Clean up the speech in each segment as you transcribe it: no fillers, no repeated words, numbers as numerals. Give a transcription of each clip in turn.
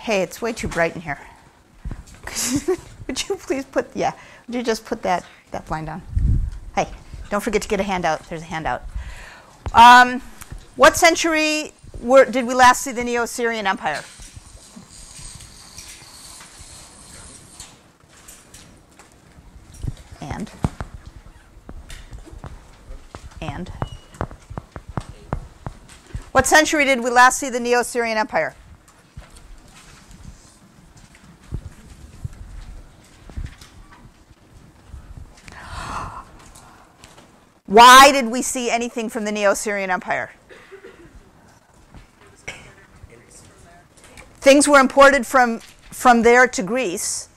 Hey, it's way too bright in here. Would you please put, would you just put that blind on? Hey, don't forget to get a handout. There's a handout. What century did we last see the Neo-Assyrian Empire? And? What century did we last see the Neo-Assyrian Empire? Why did we see anything from the Neo-Assyrian Empire? Things were imported from there to Greece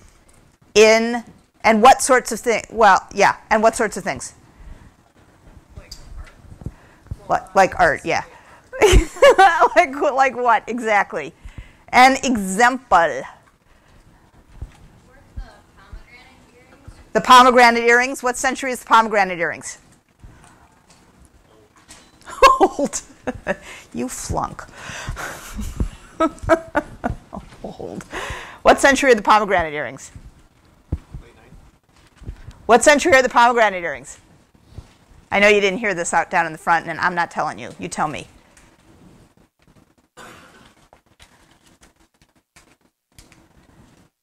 and what sorts of things? Well, yeah, and what sorts of things? Like art, yeah. like what exactly? An example. The pomegranate earrings. What century is the pomegranate earrings? Old. You flunk. Old. What century are the pomegranate earrings? Late 9th. What century are the pomegranate earrings? I know you didn't hear this out down in the front, and I'm not telling you. You tell me.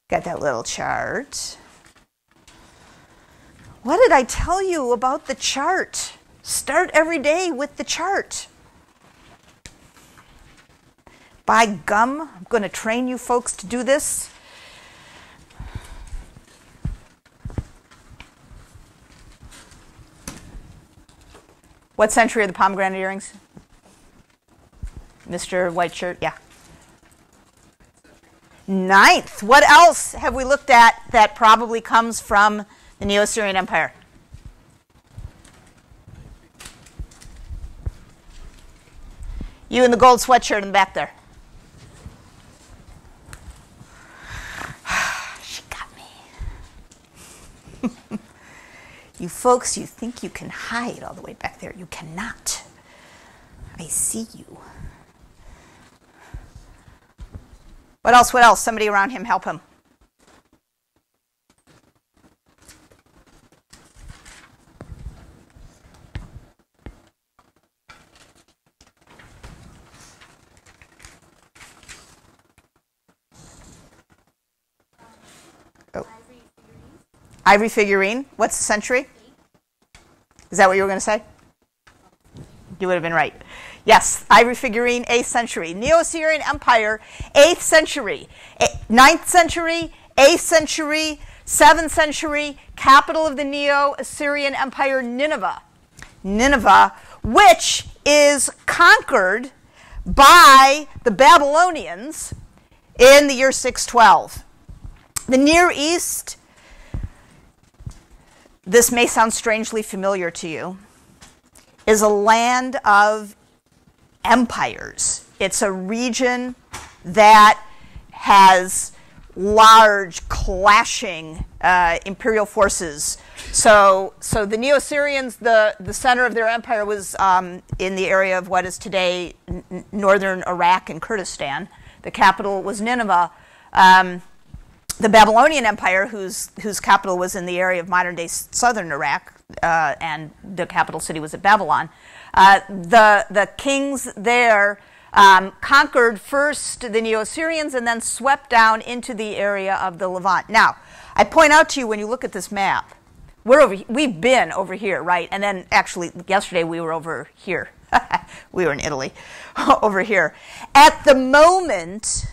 Got that little chart. What did I tell you about the chart? Start every day with the chart. By gum, I'm going to train you folks to do this. What century are the pomegranate earrings? Mr. White Shirt, yeah. 9th. What else have we looked at that probably comes from the Neo-Assyrian Empire? You in the gold sweatshirt in the back there. She got me. You folks, you think you can hide all the way back there. You cannot. I see you. What else? What else? Somebody around him, help him. Oh. Ivory figurine. What's the century? Is that what you were going to say? You would have been right. Yes, ivory figurine, 8th century. Neo-Assyrian Empire, 8th century. 9th century, 8th century, 7th century, capital of the Neo-Assyrian Empire, Nineveh. Nineveh, which is conquered by the Babylonians in the year 612. The Near East, this may sound strangely familiar to you, is a land of empires. It's a region that has large clashing imperial forces. So the Neo-Assyrians, the center of their empire was in the area of what is today northern Iraq and Kurdistan. The capital was Nineveh. The Babylonian Empire, whose capital was in the area of modern-day southern Iraq, and the capital city was at Babylon. The kings there conquered first the Neo-Assyrians and then swept down into the area of the Levant. Now, I point out to you when you look at this map, we've been over here, right? And then actually yesterday we were over here. We were in Italy, over here. At the moment,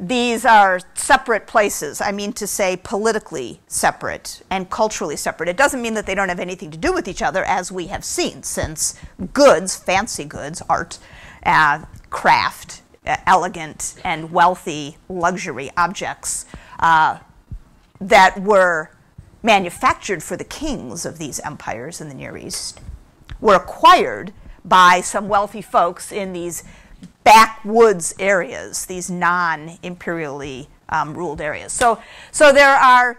these are separate places. I mean to say politically separate and culturally separate. It doesn't mean that they don't have anything to do with each other, as we have seen, since goods, fancy goods, art, craft, elegant and wealthy luxury objects that were manufactured for the kings of these empires in the Near East were acquired by some wealthy folks in these backwoods areas, these non-imperially ruled areas. So there are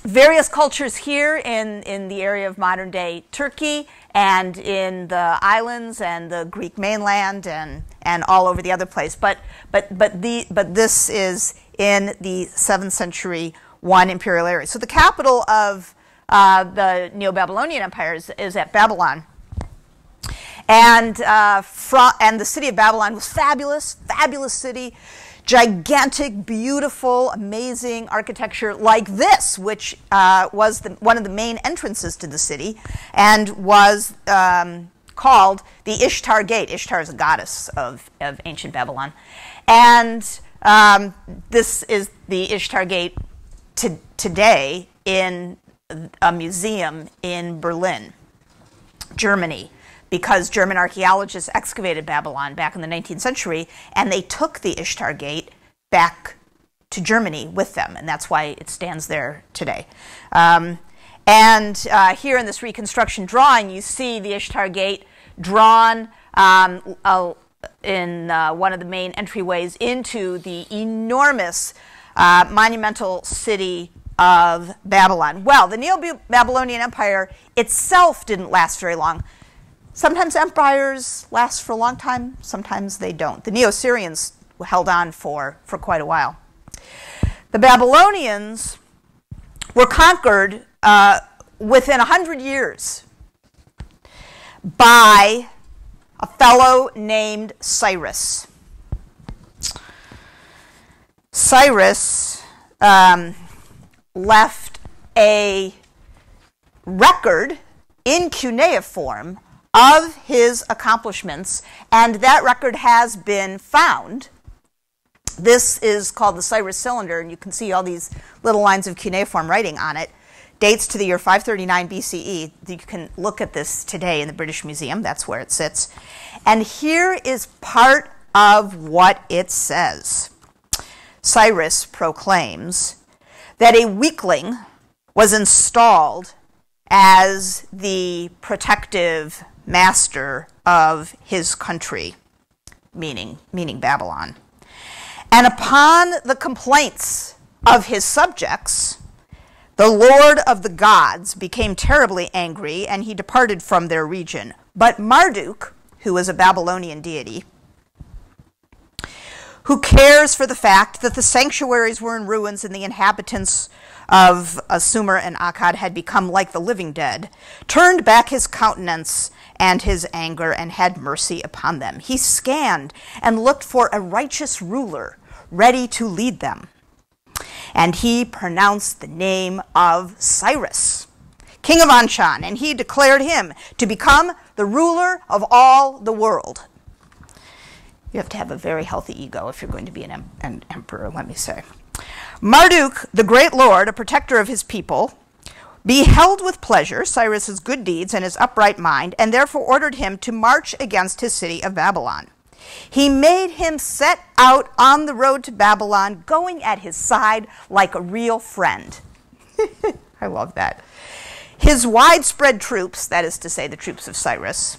various cultures here in the area of modern-day Turkey and in the islands and the Greek mainland and and all over the other place. But this is in the 7th century one imperial area. So the capital of the Neo-Babylonian Empire is at Babylon. And the city of Babylon was fabulous city, gigantic, beautiful, amazing architecture like this, which was one of the main entrances to the city and was called the Ishtar Gate. Ishtar is a goddess of ancient Babylon. And this is the Ishtar Gate today in a museum in Berlin, Germany, because German archaeologists excavated Babylon back in the 19th century, and they took the Ishtar Gate back to Germany with them, and that's why it stands there today. Here in this reconstruction drawing, you see the Ishtar Gate drawn in one of the main entryways into the enormous monumental city of Babylon. Well, the Neo-Babylonian Empire itself didn't last very long. Sometimes empires last for a long time, sometimes they don't. The Neo-Assyrians held on for quite a while. The Babylonians were conquered within 100 years by a fellow named Cyrus. Cyrus left a record in cuneiform of his accomplishments, and that record has been found. This is called the Cyrus Cylinder, and you can see all these little lines of cuneiform writing on it. Dates to the year 539 BCE. You can look at this today in the British Museum. That's where it sits. And here is part of what it says. Cyrus proclaims that a weakling was installed as the protective master of his country, meaning Babylon. And upon the complaints of his subjects, the Lord of the gods became terribly angry, and he departed from their region. But Marduk, who is a Babylonian deity, who cares for the fact that the sanctuaries were in ruins and the inhabitants of Sumer and Akkad had become like the living dead, turned back his countenance and his anger and had mercy upon them. He scanned and looked for a righteous ruler ready to lead them. And he pronounced the name of Cyrus, king of Anshan, and he declared him to become the ruler of all the world. You have to have a very healthy ego if you're going to be an emperor, let me say. Marduk, the great lord, a protector of his people, beheld with pleasure Cyrus's good deeds and his upright mind, and therefore ordered him to march against his city of Babylon. He made him set out on the road to Babylon, going at his side like a real friend. I love that. His widespread troops, that is to say the troops of Cyrus,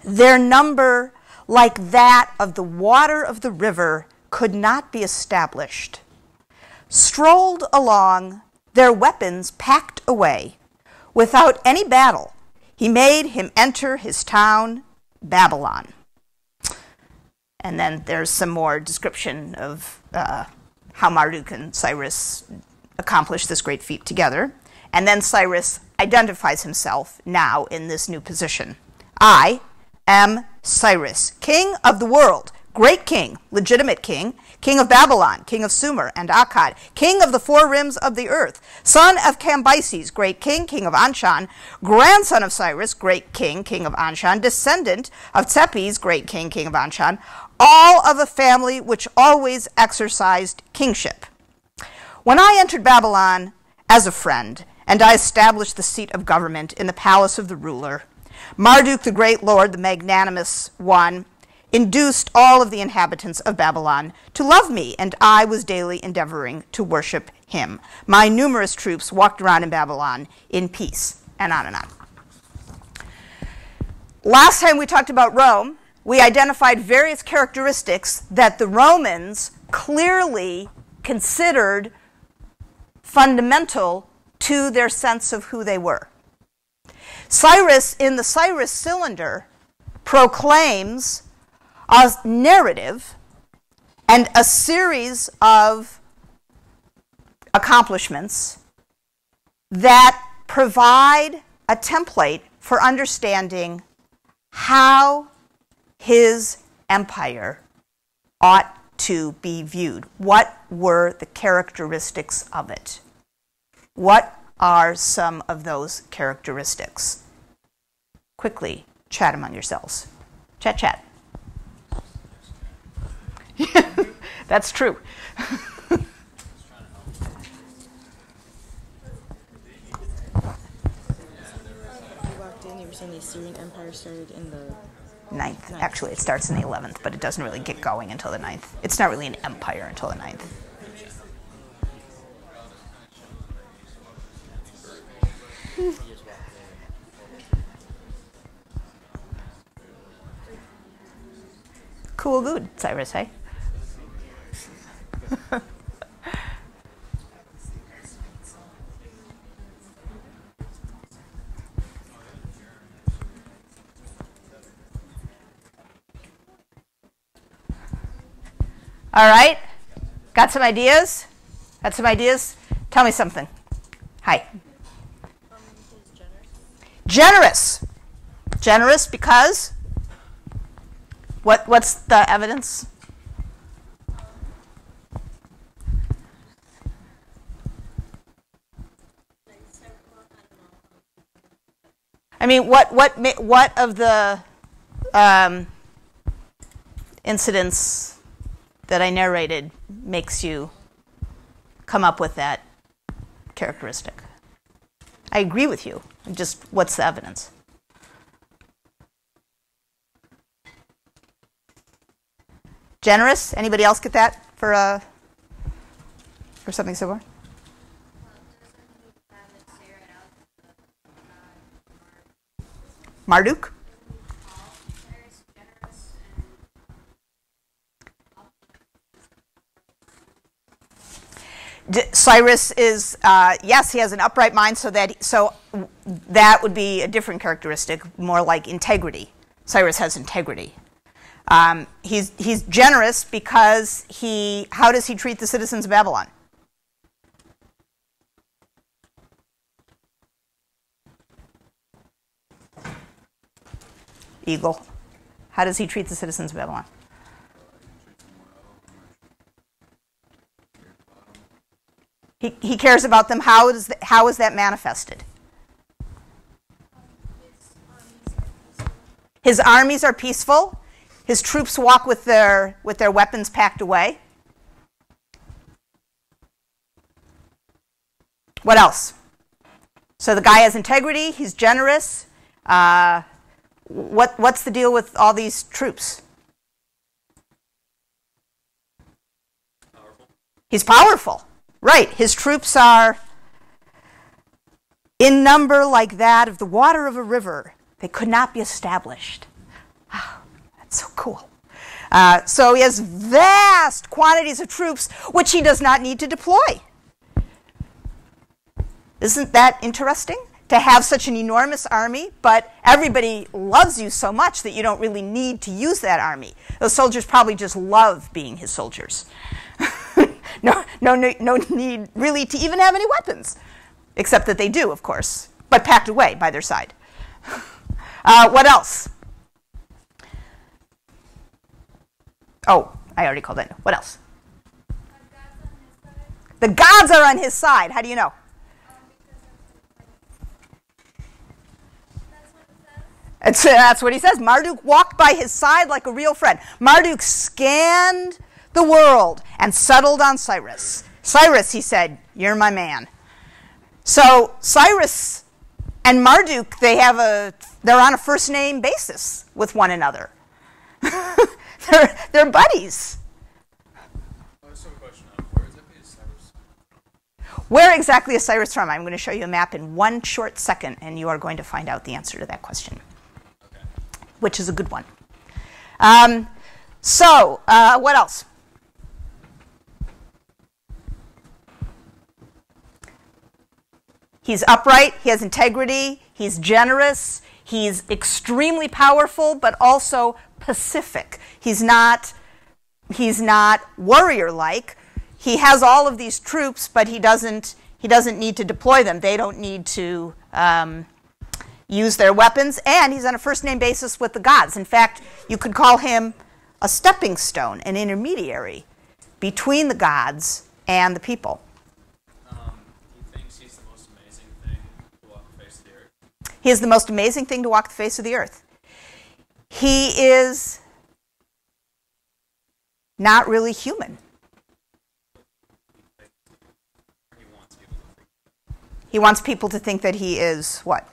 their number like that of the water of the river could not be established, strolled along, their weapons packed away. Without any battle, he made him enter his town, Babylon. And then there's some more description of how Marduk and Cyrus accomplished this great feat together. And then Cyrus identifies himself now in this new position. I am Cyrus, king of the world, great king, legitimate king, king of Babylon, king of Sumer and Akkad, king of the four rims of the earth, son of Cambyses, great king, king of Anshan, grandson of Cyrus, great king, king of Anshan, descendant of Tsepes, great king, king of Anshan, all of a family which always exercised kingship. When I entered Babylon as a friend, and I established the seat of government in the palace of the ruler, Marduk, the great lord, the magnanimous one, induced all of the inhabitants of Babylon to love me, and I was daily endeavoring to worship him. My numerous troops walked around in Babylon in peace, and on and on. Last time we talked about Rome, we identified various characteristics that the Romans clearly considered fundamental to their sense of who they were. Cyrus, in the Cyrus Cylinder, proclaims a narrative and a series of accomplishments that provide a template for understanding how his empire ought to be viewed. What were the characteristics of it? What are some of those characteristics? Quickly, chat among yourselves. Chat, chat. That's true. You walked in, you were saying the Assyrian Empire started in the 9th. Actually, it starts in the 11th, but it doesn't really get going until the 9th. It's not really an empire until the 9th. Cool good, Cyrus, hey? All right, got some ideas? Got some ideas? Tell me something. Hi. Generous. Generous because? What's the evidence? I mean, what of the incidents that I narrated makes you come up with that characteristic? I agree with you. Just what's the evidence? Generous? Anybody else get that for something similar? Marduk? Cyrus is, yes, he has an upright mind, so that would be a different characteristic, more like integrity. Cyrus has integrity. He's generous because how does he treat the citizens of Babylon? Eagle. How does he treat the citizens of Babylon? He cares about them. How is that manifested? His armies are peaceful. His troops walk with their weapons packed away. What else? So the guy has integrity. He's generous. What's the deal with all these troops? Powerful. He's powerful. Right. His troops are in number like that of the water of a river. They could not be established. Oh, that's so cool. So he has vast quantities of troops, which he does not need to deploy. Isn't that interesting? To have such an enormous army, but everybody loves you so much that you don't really need to use that army. Those soldiers probably just love being his soldiers. No need really to even have any weapons, except that they do, of course, but packed away by their side. What else? Oh, I already called that. What else? The gods are on his side. How do you know? That's what he says. Marduk walked by his side like a real friend. Marduk scanned the world and settled on Cyrus. Cyrus, he said, you're my man. So Cyrus and Marduk, they're on a first name basis with one another. they're buddies. Where exactly is Cyrus from? I'm going to show you a map in one short second, and you are going to find out the answer to that question, which is a good one. What else? He's upright, he has integrity, he's generous, he's extremely powerful, but also pacific. He's not warrior-like. He has all of these troops, but he doesn't need to deploy them. They don't need to use their weapons, and he's on a first-name basis with the gods. In fact, you could call him a stepping stone, an intermediary between the gods and the people. He thinks he's the most amazing thing to walk the face of the earth. He is the most amazing thing to walk the face of the earth. He is not really human. He wants people to think that he is what?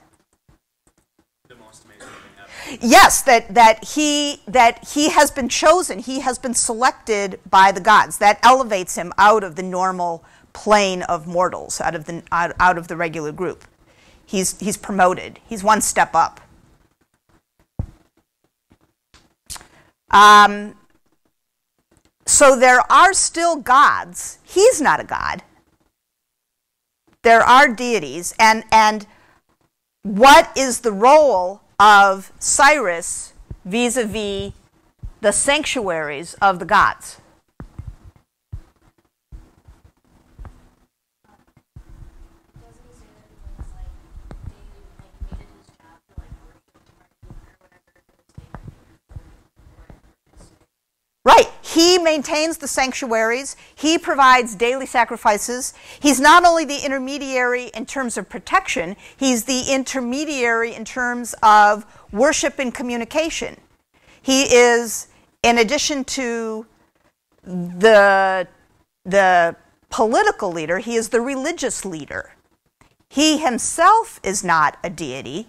The most amazing thing ever. Yes, that he has been chosen. He has been selected by the gods. That elevates him out of the normal plane of mortals, out of the regular group. He's promoted. He's one step up. So there are still gods. He's not a god. There are deities, and what is the role of Cyrus vis-a-vis the sanctuaries of the gods? Right. He maintains the sanctuaries. He provides daily sacrifices. He's not only the intermediary in terms of protection, he's the intermediary in terms of worship and communication. He is, in addition to the political leader, he is the religious leader. He himself is not a deity,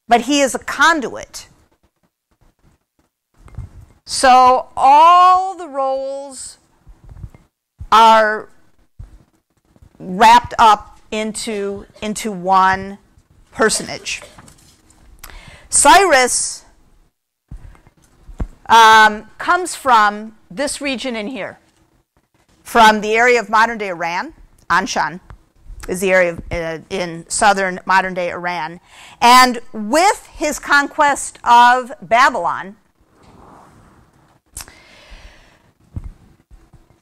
but he is a conduit. So all the roles are wrapped up into one personage. Cyrus comes from this region in here, from the area of modern-day Iran. Anshan is the area in southern modern-day Iran. And with his conquest of Babylon,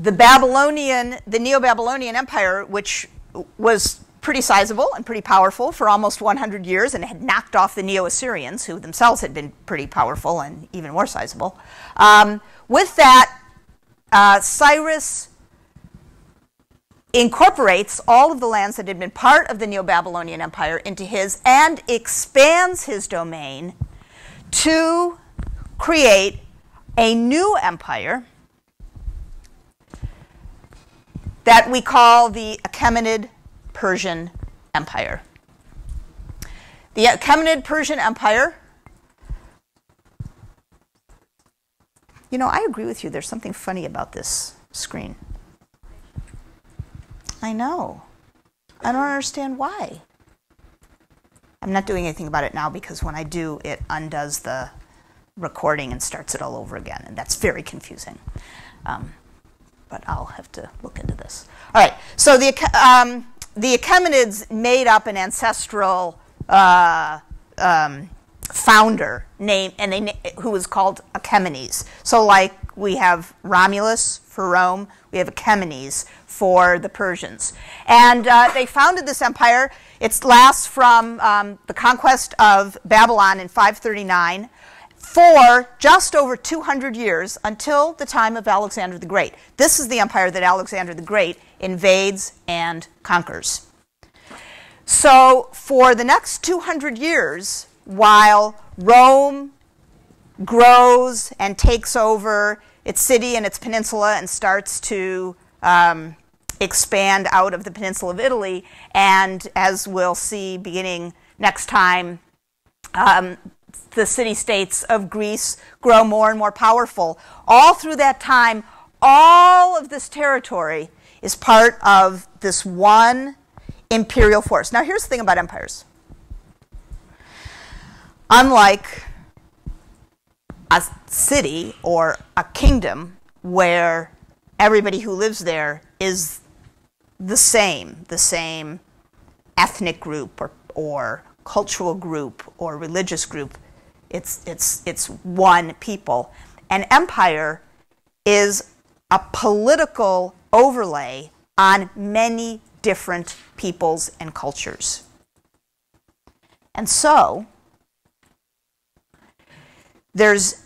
the Neo-Babylonian Empire, which was pretty sizable and pretty powerful for almost 100 years and had knocked off the Neo-Assyrians, who themselves had been pretty powerful and even more sizable. With that, Cyrus incorporates all of the lands that had been part of the Neo-Babylonian Empire into his and expands his domain to create a new empire that we call the Achaemenid Persian Empire. The Achaemenid Persian Empire, you know, I agree with you. There's something funny about this screen. I know. I don't understand why. I'm not doing anything about it now because when I do, it undoes the recording and starts it all over again, and that's very confusing. But I'll have to look into this. All right, so the Achaemenids made up an ancestral founder who was called Achaemenes. So like we have Romulus for Rome, we have Achaemenes for the Persians. And they founded this empire. It lasts from the conquest of Babylon in 539 for just over 200 years until the time of Alexander the Great. This is the empire that Alexander the Great invades and conquers. So for the next 200 years, while Rome grows and takes over its city and its peninsula and starts to expand out of the peninsula of Italy, and as we'll see beginning next time, the city-states of Greece grow more and more powerful. All through that time, all of this territory is part of this one imperial force. Now, here's the thing about empires. Unlike a city or a kingdom where everybody who lives there is the same ethnic group or cultural group or religious group, It's one people. An empire is a political overlay on many different peoples and cultures. And so, there's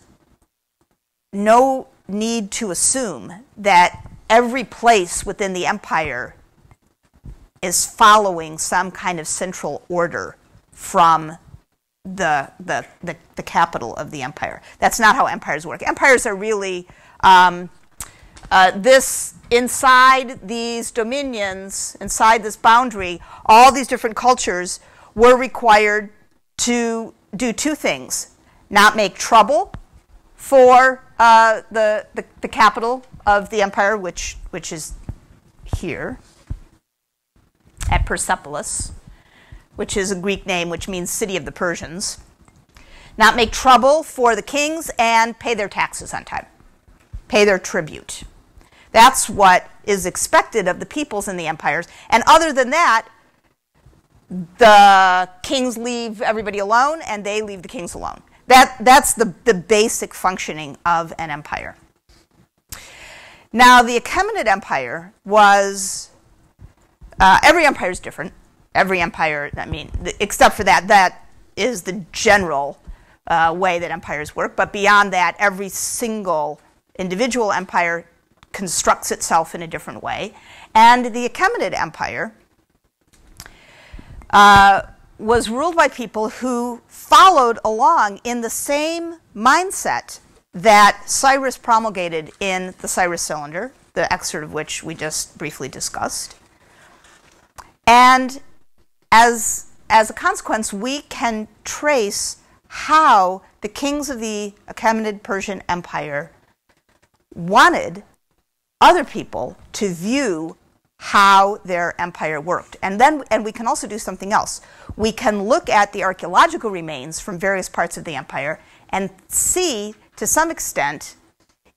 no need to assume that every place within the empire is following some kind of central order from the capital of the empire. That's not how empires work. Empires are really this inside these dominions, inside this boundary, all these different cultures were required to do two things: not make trouble for the capital of the empire, which is here at Persepolis, which is a Greek name which means city of the Persians. Not make trouble for the kings and pay their taxes on time, pay their tribute. That's what is expected of the peoples in the empires. And other than that, the kings leave everybody alone and they leave the kings alone. That's the basic functioning of an empire. Now, the Achaemenid Empire was, every empire is different. Every empire, I mean, except for that is the general way that empires work. But beyond that, every single individual empire constructs itself in a different way. And the Achaemenid Empire was ruled by people who followed along in the same mindset that Cyrus promulgated in the Cyrus Cylinder, the excerpt of which we just briefly discussed. And as a consequence, we can trace how the kings of the Achaemenid Persian Empire wanted other people to view how their empire worked. And we can also do something else. We can look at the archaeological remains from various parts of the empire and see, to some extent,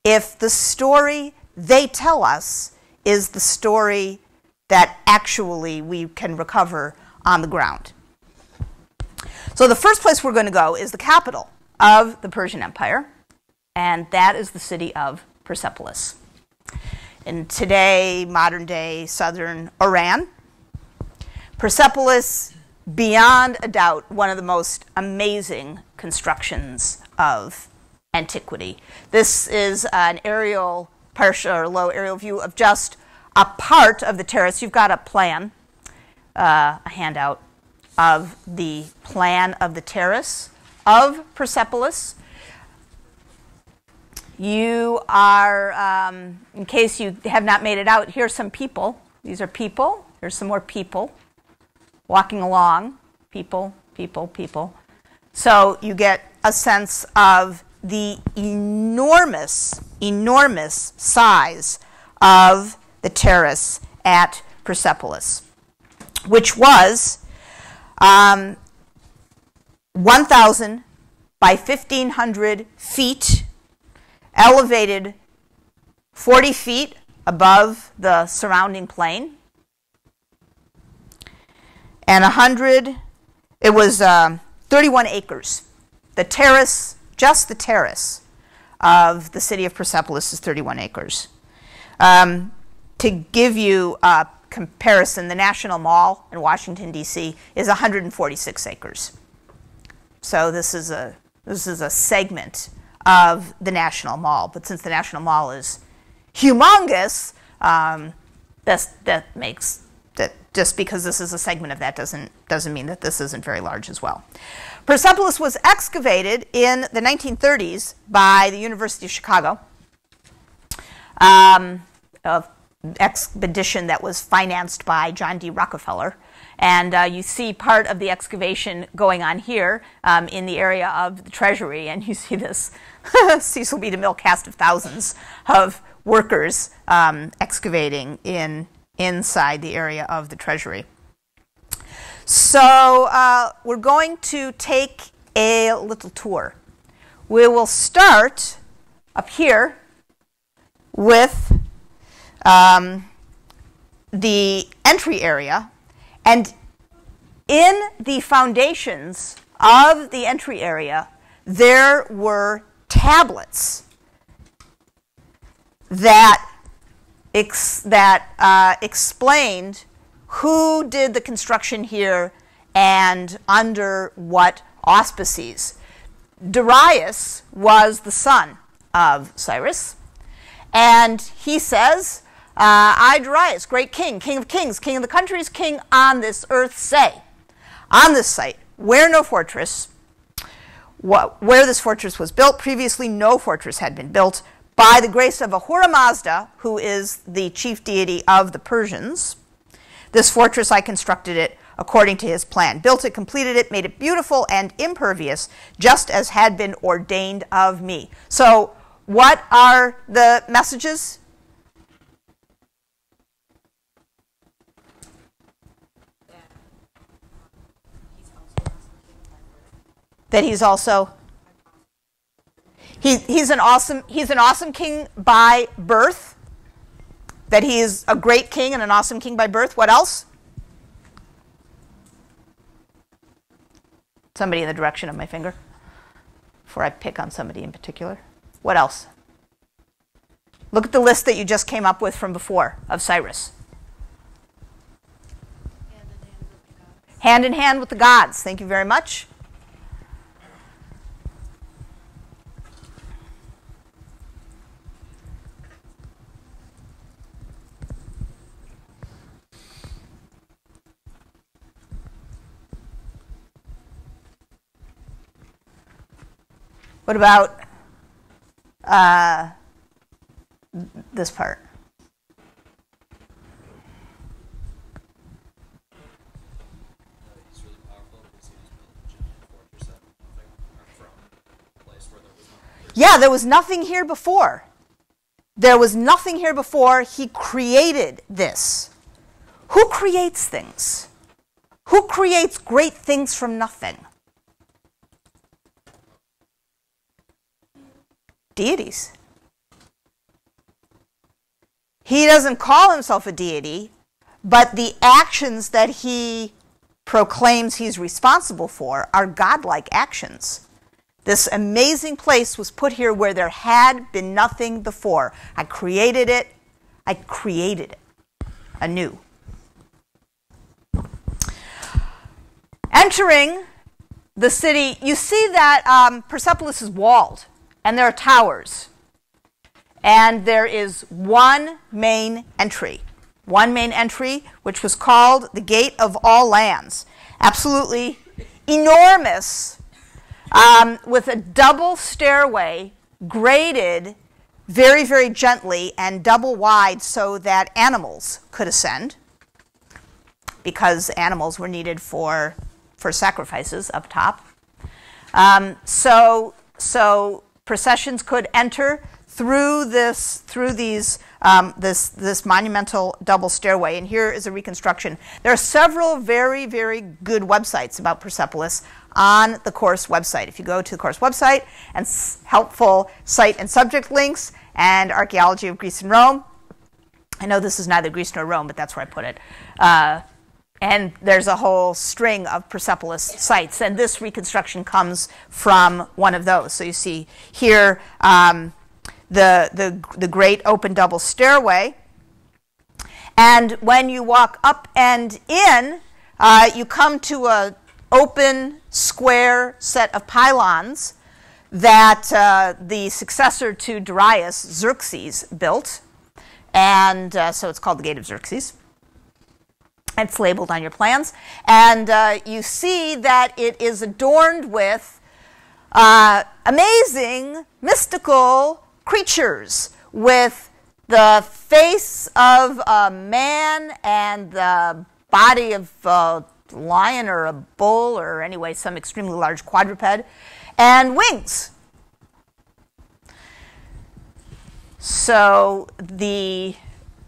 if the story they tell us is the story that actually we can recover on the ground. So the first place we're going to go is the capital of the Persian Empire, and that is the city of Persepolis. In today, modern-day southern Iran, Persepolis, beyond a doubt, one of the most amazing constructions of antiquity. This is an aerial, partial or low aerial view of just a part of the terrace. You've got a plan, a handout of the plan of the terrace of Persepolis. You are, in case you have not made it out, here's some people. These are people. Here's some more people walking along. People, people, people. So you get a sense of the enormous, enormous size of the terrace at Persepolis, which was 1,000 by 1,500 feet, elevated 40 feet above the surrounding plain, and it was 31 acres. The terrace, just the terrace of the city of Persepolis is 31 acres. To give you a comparison, the National Mall in Washington, D.C. is 146 acres. So this is a segment of the National Mall. But since the National Mall is humongous, that makes that just because this is a segment of that doesn't mean that this isn't very large as well. Persepolis was excavated in the 1930s by the University of Chicago. An expedition that was financed by John D. Rockefeller. And you see part of the excavation going on here in the area of the Treasury, and you see this Cecil B. DeMille cast of thousands of workers excavating inside the area of the Treasury. So we're going to take a little tour. We will start up here with the entry area. And in the foundations of the entry area, there were tablets that explained who did the construction here and under what auspices. Darius was the son of Cyrus, and he says, I, Darius, great king, king of kings, king of the countries, king on this earth, say, on this site, where no fortress, where this fortress was built, previously no fortress had been built, by the grace of Ahura Mazda, who is the chief deity of the Persians, this fortress I constructed it according to his plan, built it, completed it, made it beautiful and impervious, just as had been ordained of me. So what are the messages? That he's also he's an awesome king by birth. That he is a great king and an awesome king by birth. What else? Somebody in the direction of my finger before I pick on somebody in particular. What else? Look at the list that you just came up with from before of Cyrus. Hand in hand with the gods. Thank you very much. What about this part? He's really powerful because he was building a giant fortress out of nothing, or from a place where there was nothing. Yeah, there was nothing here before. There was nothing here before. He created this. Who creates things? Who creates great things from nothing? Deities. He doesn't call himself a deity, but the actions that he proclaims he's responsible for are godlike actions. This amazing place was put here where there had been nothing before. I created it. I created it anew. Entering the city, you see that Persepolis is walled. And there are towers. And there is one main entry. One main entry, which was called the Gate of All Lands. Absolutely enormous, with a double stairway graded very, very gently and double wide so that animals could ascend, because animals were needed for sacrifices up top. So processions could enter through this monumental double stairway, and here is a reconstruction. There are several very, very good websites about Persepolis on the course website. If you go to the course website and helpful site and subject links and archaeology of Greece and Rome, I know this is neither Greece nor Rome, but that's where I put it. And there's a whole string of Persepolis sites, and this reconstruction comes from one of those. So you see here the great open double stairway, and when you walk up and in, you come to an open square set of pylons that the successor to Darius, Xerxes, built, and so it's called the Gate of Xerxes. It's labeled on your plans. And you see that it is adorned with amazing, mystical creatures with the face of a man and the body of a lion or a bull or anyway some extremely large quadruped and wings. So the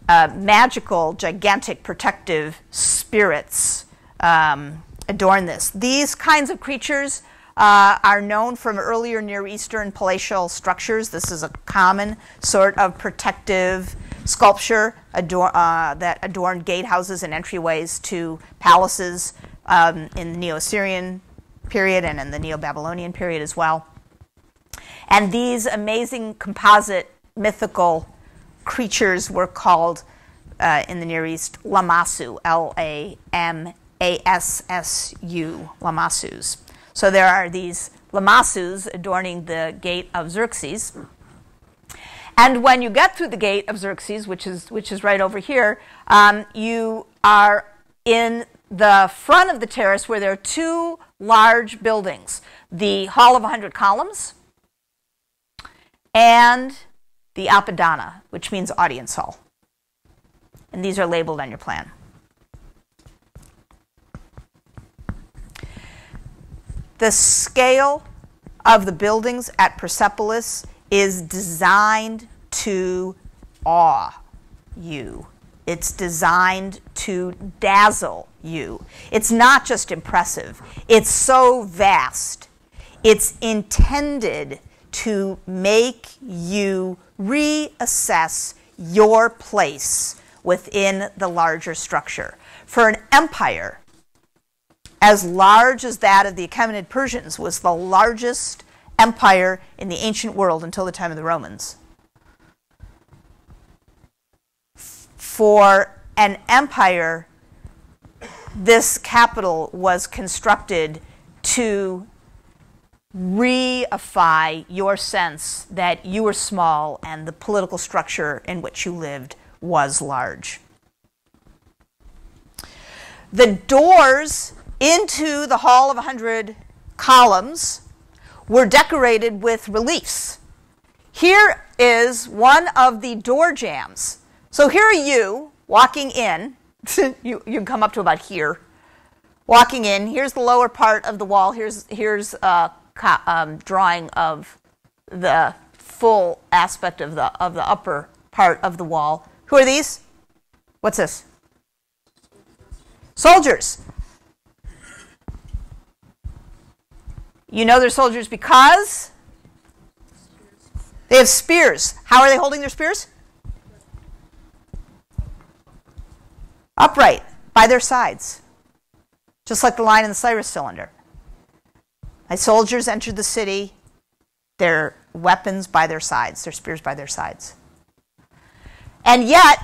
magical, gigantic, protective spirits adorn this. These kinds of creatures are known from earlier Near Eastern palatial structures. This is a common sort of protective sculpture that adorned gatehouses and entryways to palaces in the Neo-Assyrian period and in the Neo-Babylonian period as well. And these amazing composite mythical creatures were called, in the Near East, Lamassu, Lamassu, Lamassus. So there are these Lamassus adorning the gate of Xerxes. And when you get through the gate of Xerxes, which is right over here, you are in the front of the terrace where there are two large buildings, the Hall of 100 Columns and the Apadana, which means audience hall. And these are labeled on your plan. The scale of the buildings at Persepolis is designed to awe you. It's designed to dazzle you. It's not just impressive. It's so vast. It's intended to make you reassess your place within the larger structure. For an empire as large as that of the Achaemenid Persians was the largest empire in the ancient world until the time of the Romans. For an empire, this capital was constructed to reify your sense that you were small and the political structure in which you lived was large. The doors into the Hall of 100 Columns were decorated with reliefs. Here is one of the door jambs. So here are you walking in. you can come up to about here. Walking in. Here's the lower part of the wall. Here's a drawing of the full aspect of the upper part of the wall. Who are these? What's this? Soldiers. You know they're soldiers because they have spears. How are they holding their spears? Upright, by their sides. Just like the line in the Cyrus cylinder. As soldiers entered the city, their weapons by their sides, their spears by their sides. And yet,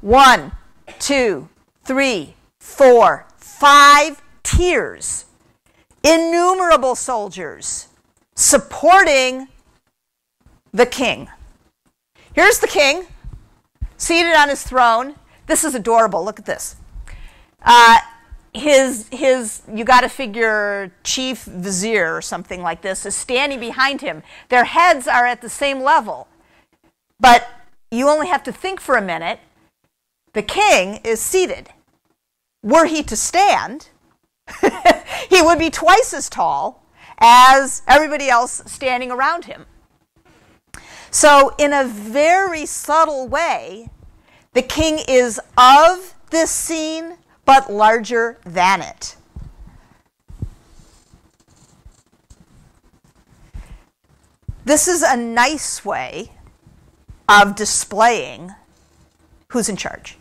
1, 2, 3, 4, 5 tiers, innumerable soldiers supporting the king. Here's the king, seated on his throne. This is adorable. Look at this. You got to figure chief vizier or something like this is standing behind him. Their heads are at the same level, but you only have to think for a minute. The king is seated. Were he to stand, he would be twice as tall as everybody else standing around him. So in a very subtle way, the king is of this scene, but larger than it. This is a nice way of displaying who's in charge.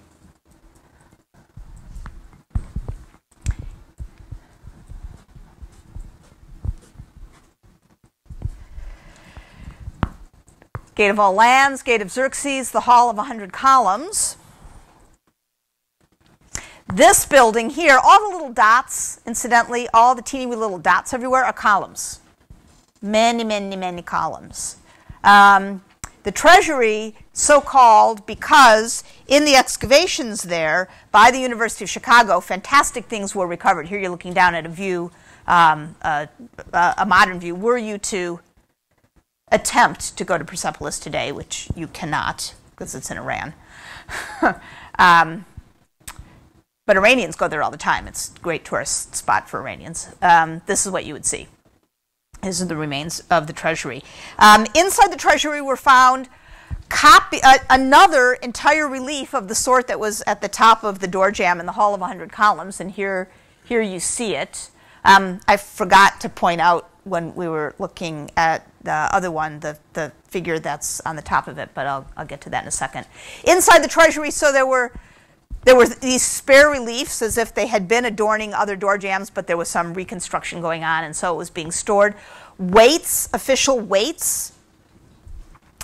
Gate of all lands, Gate of Xerxes, the Hall of 100 Columns. This building here, all the little dots, incidentally, all the teeny wee little dots everywhere are columns. Many, many, many columns. The treasury, so-called because in the excavations there by the University of Chicago, fantastic things were recovered. Here you're looking down at a view, a modern view. Were you to attempt to go to Persepolis today, which you cannot because it's in Iran. But Iranians go there all the time. It's a great tourist spot for Iranians. This is what you would see. These are the remains of the treasury. Inside the treasury were found another entire relief of the sort that was at the top of the door jamb in the Hall of 100 Columns, and here you see it. I forgot to point out when we were looking at the other one, the figure that's on the top of it, but I'll get to that in a second. Inside the treasury, so there were There were these spare reliefs as if they had been adorning other door jambs, but there was some reconstruction going on, and so it was being stored. Weights, official weights.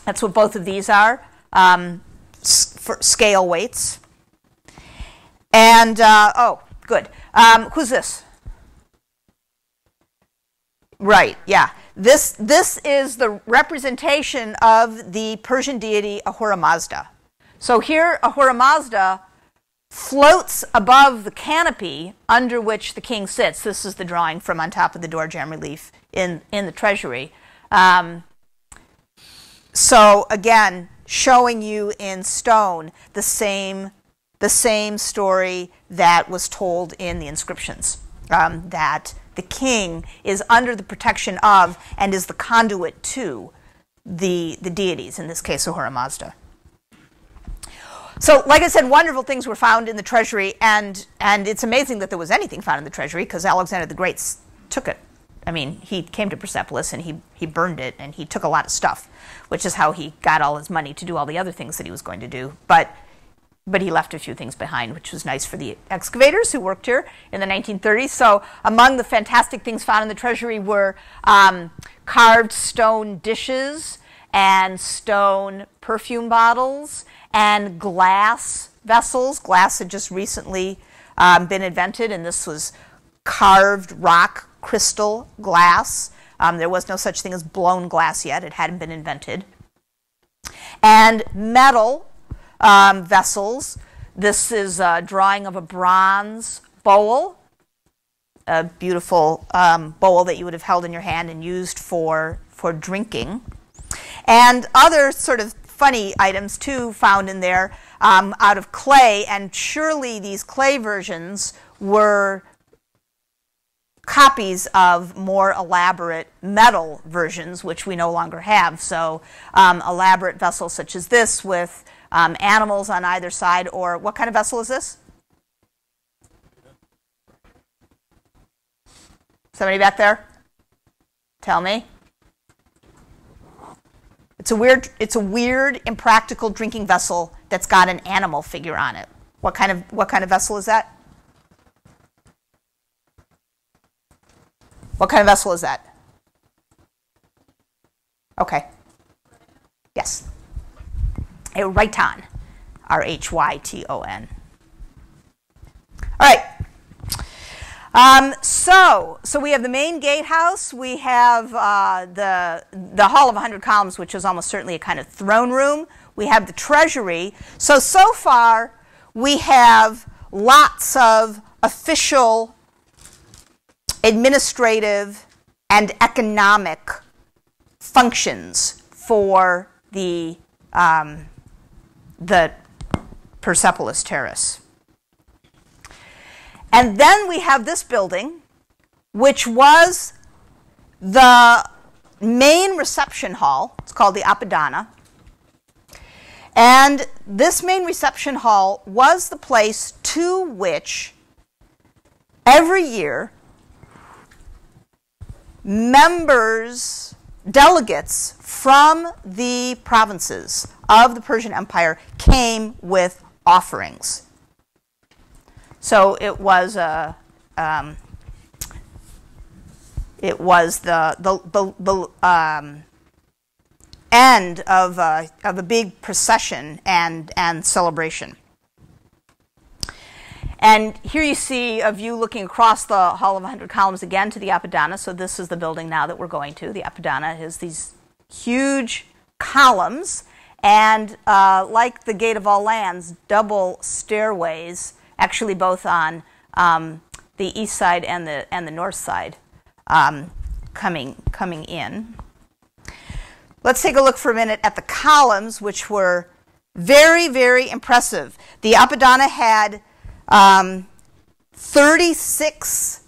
That's what both of these are, for scale weights. And, oh, good. Who's this? Right, yeah. This is the representation of the Persian deity Ahura Mazda. So here, Ahura Mazda floats above the canopy under which the king sits. This is the drawing from on top of the door jamb relief in the treasury. So again, showing you in stone the same story that was told in the inscriptions, that the king is under the protection of and is the conduit to the deities, in this case Ahura Mazda. So, like I said, wonderful things were found in the treasury, and it's amazing that there was anything found in the treasury, because Alexander the Great took it. I mean, he came to Persepolis, and he burned it, and he took a lot of stuff, which is how he got all his money to do all the other things that he was going to do. But he left a few things behind, which was nice for the excavators who worked here in the 1930s. So among the fantastic things found in the treasury were carved stone dishes and stone perfume bottles and glass vessels. Glass had just recently been invented, and this was carved rock crystal glass. There was no such thing as blown glass yet. It hadn't been invented. And metal vessels. This is a drawing of a bronze bowl, a beautiful bowl that you would have held in your hand and used for drinking. And other sort of funny items, too, found in there out of clay, and surely these clay versions were copies of more elaborate metal versions, which we no longer have. So elaborate vessels such as this with animals on either side, or what kind of vessel is this? Somebody back there? Tell me. It's a weird, impractical drinking vessel that's got an animal figure on it. What kind of vessel is that? What kind of vessel is that? Okay. Yes. A rhyton. R-H-Y-T-O-N. All right. So we have the main gatehouse. We have the Hall of 100 Columns, which is almost certainly a kind of throne room. We have the treasury. So far, we have lots of official, administrative, and economic functions for the Persepolis terrace. And then we have this building, which was the main reception hall. It's called the Apadana. And this main reception hall was the place to which every year delegates from the provinces of the Persian Empire came with offerings. So it was the end of a big procession and celebration. And here you see a view looking across the Hall of 100 Columns again to the Apadana. So this is the building now that we're going to. The Apadana has these huge columns and, like the Gate of All Lands, double stairways, actually both on the east side and the north side, coming in. Let's take a look for a minute at the columns, which were very, very impressive. The Apadana had 36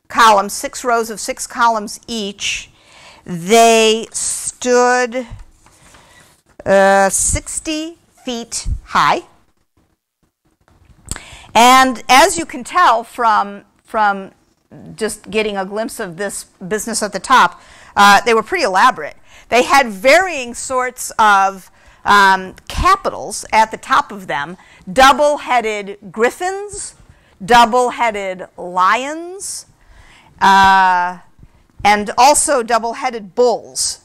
columns, 6 rows of 6 columns each. They stood 60 feet high. And as you can tell from just getting a glimpse of this business at the top, they were pretty elaborate. They had varying sorts of capitals at the top of them, double-headed griffins, double-headed lions, and also double-headed bulls.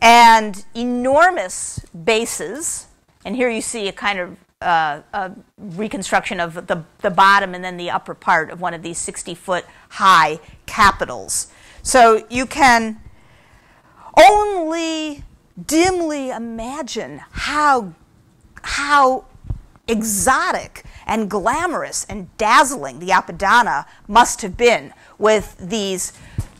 And enormous bases, and here you see a kind of a reconstruction of the bottom and then the upper part of one of these 60-foot high capitals. So you can only dimly imagine how exotic and glamorous and dazzling the Apadana must have been, with these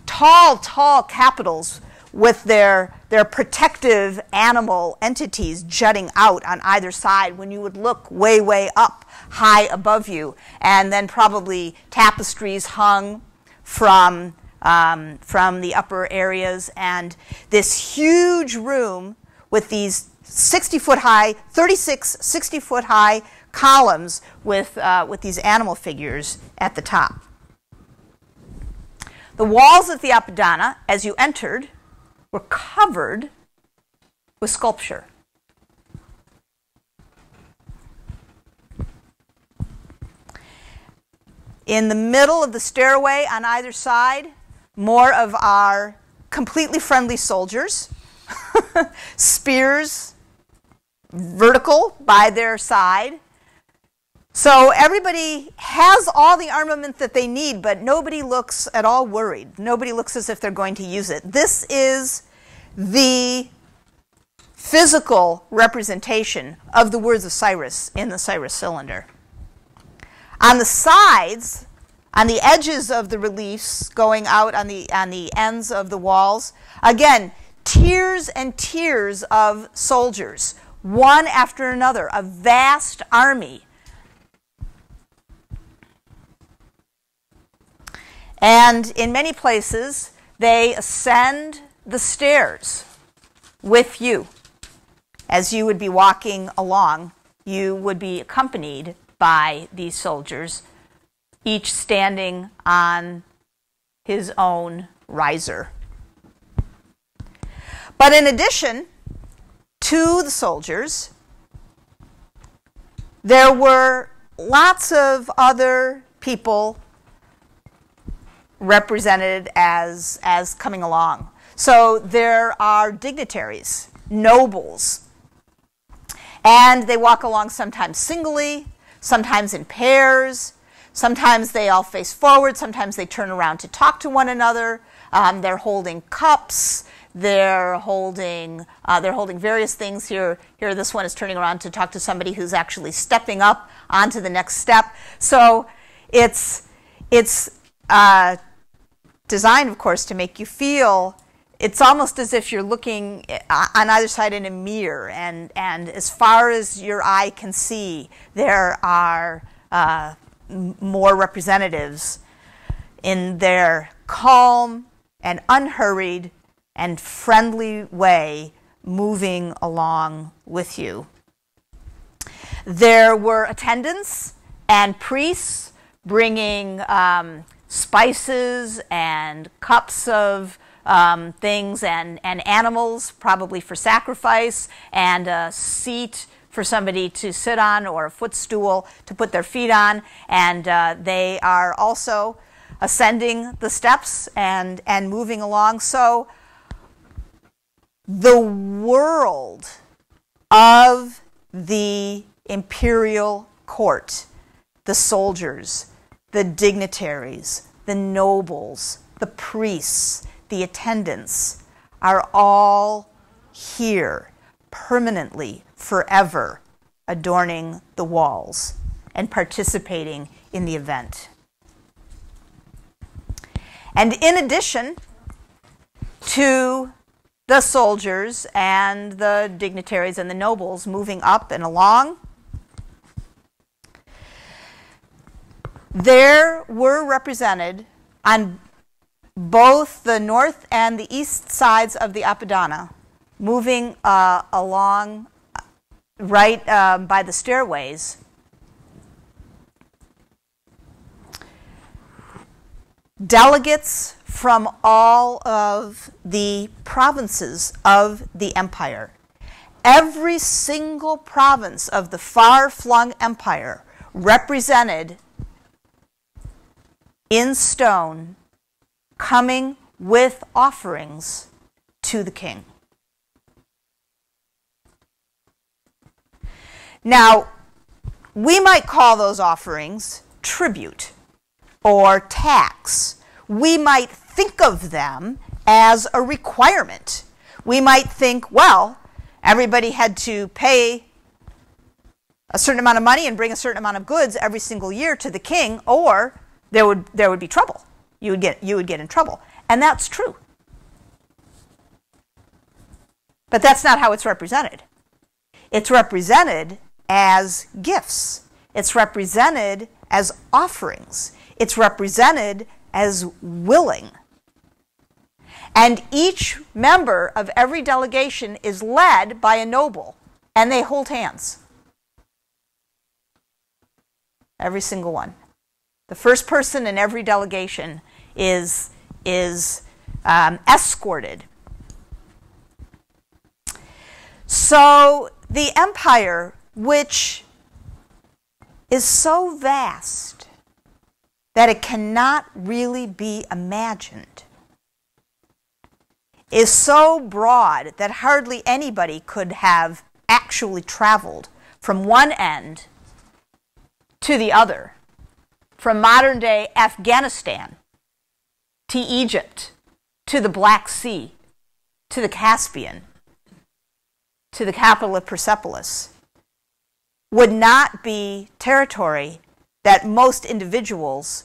tall capitals with their protective animal entities jutting out on either side when you would look way up high above you, and then probably tapestries hung from the upper areas, and this huge room with these 60-foot high, 36 60-foot high columns with these animal figures at the top. The walls of the Apadana, as you entered, were covered with sculpture. In the middle of the stairway on either side, more of our completely friendly soldiers, spears vertical by their side. So everybody has all the armament that they need, but nobody looks at all worried. Nobody looks as if they're going to use it. This is the physical representation of the words of Cyrus in the Cyrus cylinder. On the sides, on the edges of the reliefs going out on the ends of the walls, again, tiers and tiers of soldiers, one after another, a vast army. And in many places, they ascend the stairs with you. As you would be walking along, you would be accompanied by these soldiers, each standing on his own riser. But in addition to the soldiers, there were lots of other people represented as coming along. So there are dignitaries, nobles, and they walk along sometimes singly, sometimes in pairs, sometimes they all face forward, sometimes they turn around to talk to one another. They're holding cups, they're holding various things. Here this one is turning around to talk to somebody who's actually stepping up onto the next step. So it's designed, of course, to make you feel it's almost as if you're looking on either side in a mirror, and as far as your eye can see, there are more representatives in their calm and unhurried and friendly way moving along with you. There were attendants and priests bringing spices and cups of things and animals, probably for sacrifice, and a seat for somebody to sit on or a footstool to put their feet on. And they are also ascending the steps and moving along. So the world of the imperial court, the soldiers, the dignitaries, the nobles, the priests, the attendants, are all here permanently, forever, adorning the walls and participating in the event. And in addition to the soldiers and the dignitaries and the nobles moving up and along, there were represented on both the north and the east sides of the Apadana, moving along right by the stairways, delegates from all of the provinces of the empire. every single province of the far-flung empire represented in stone, coming with offerings to the king. Now, we might call those offerings tribute or tax. We might think of them as a requirement. We might think, well, everybody had to pay a certain amount of money and bring a certain amount of goods every single year to the king, or there would be trouble. You would get in trouble. And that's true. But that's not how it's represented. It's represented as gifts. It's represented as offerings. It's represented as willing. And each member of every delegation is led by a noble, and they hold hands. Every single one. The first person in every delegation is escorted. So the empire, which is so vast that it cannot really be imagined, is so broad that hardly anybody could have actually traveled from one end to the other, from modern-day Afghanistan to Egypt, to the Black Sea, to the Caspian, to the capital of Persepolis, would not be territory that most individuals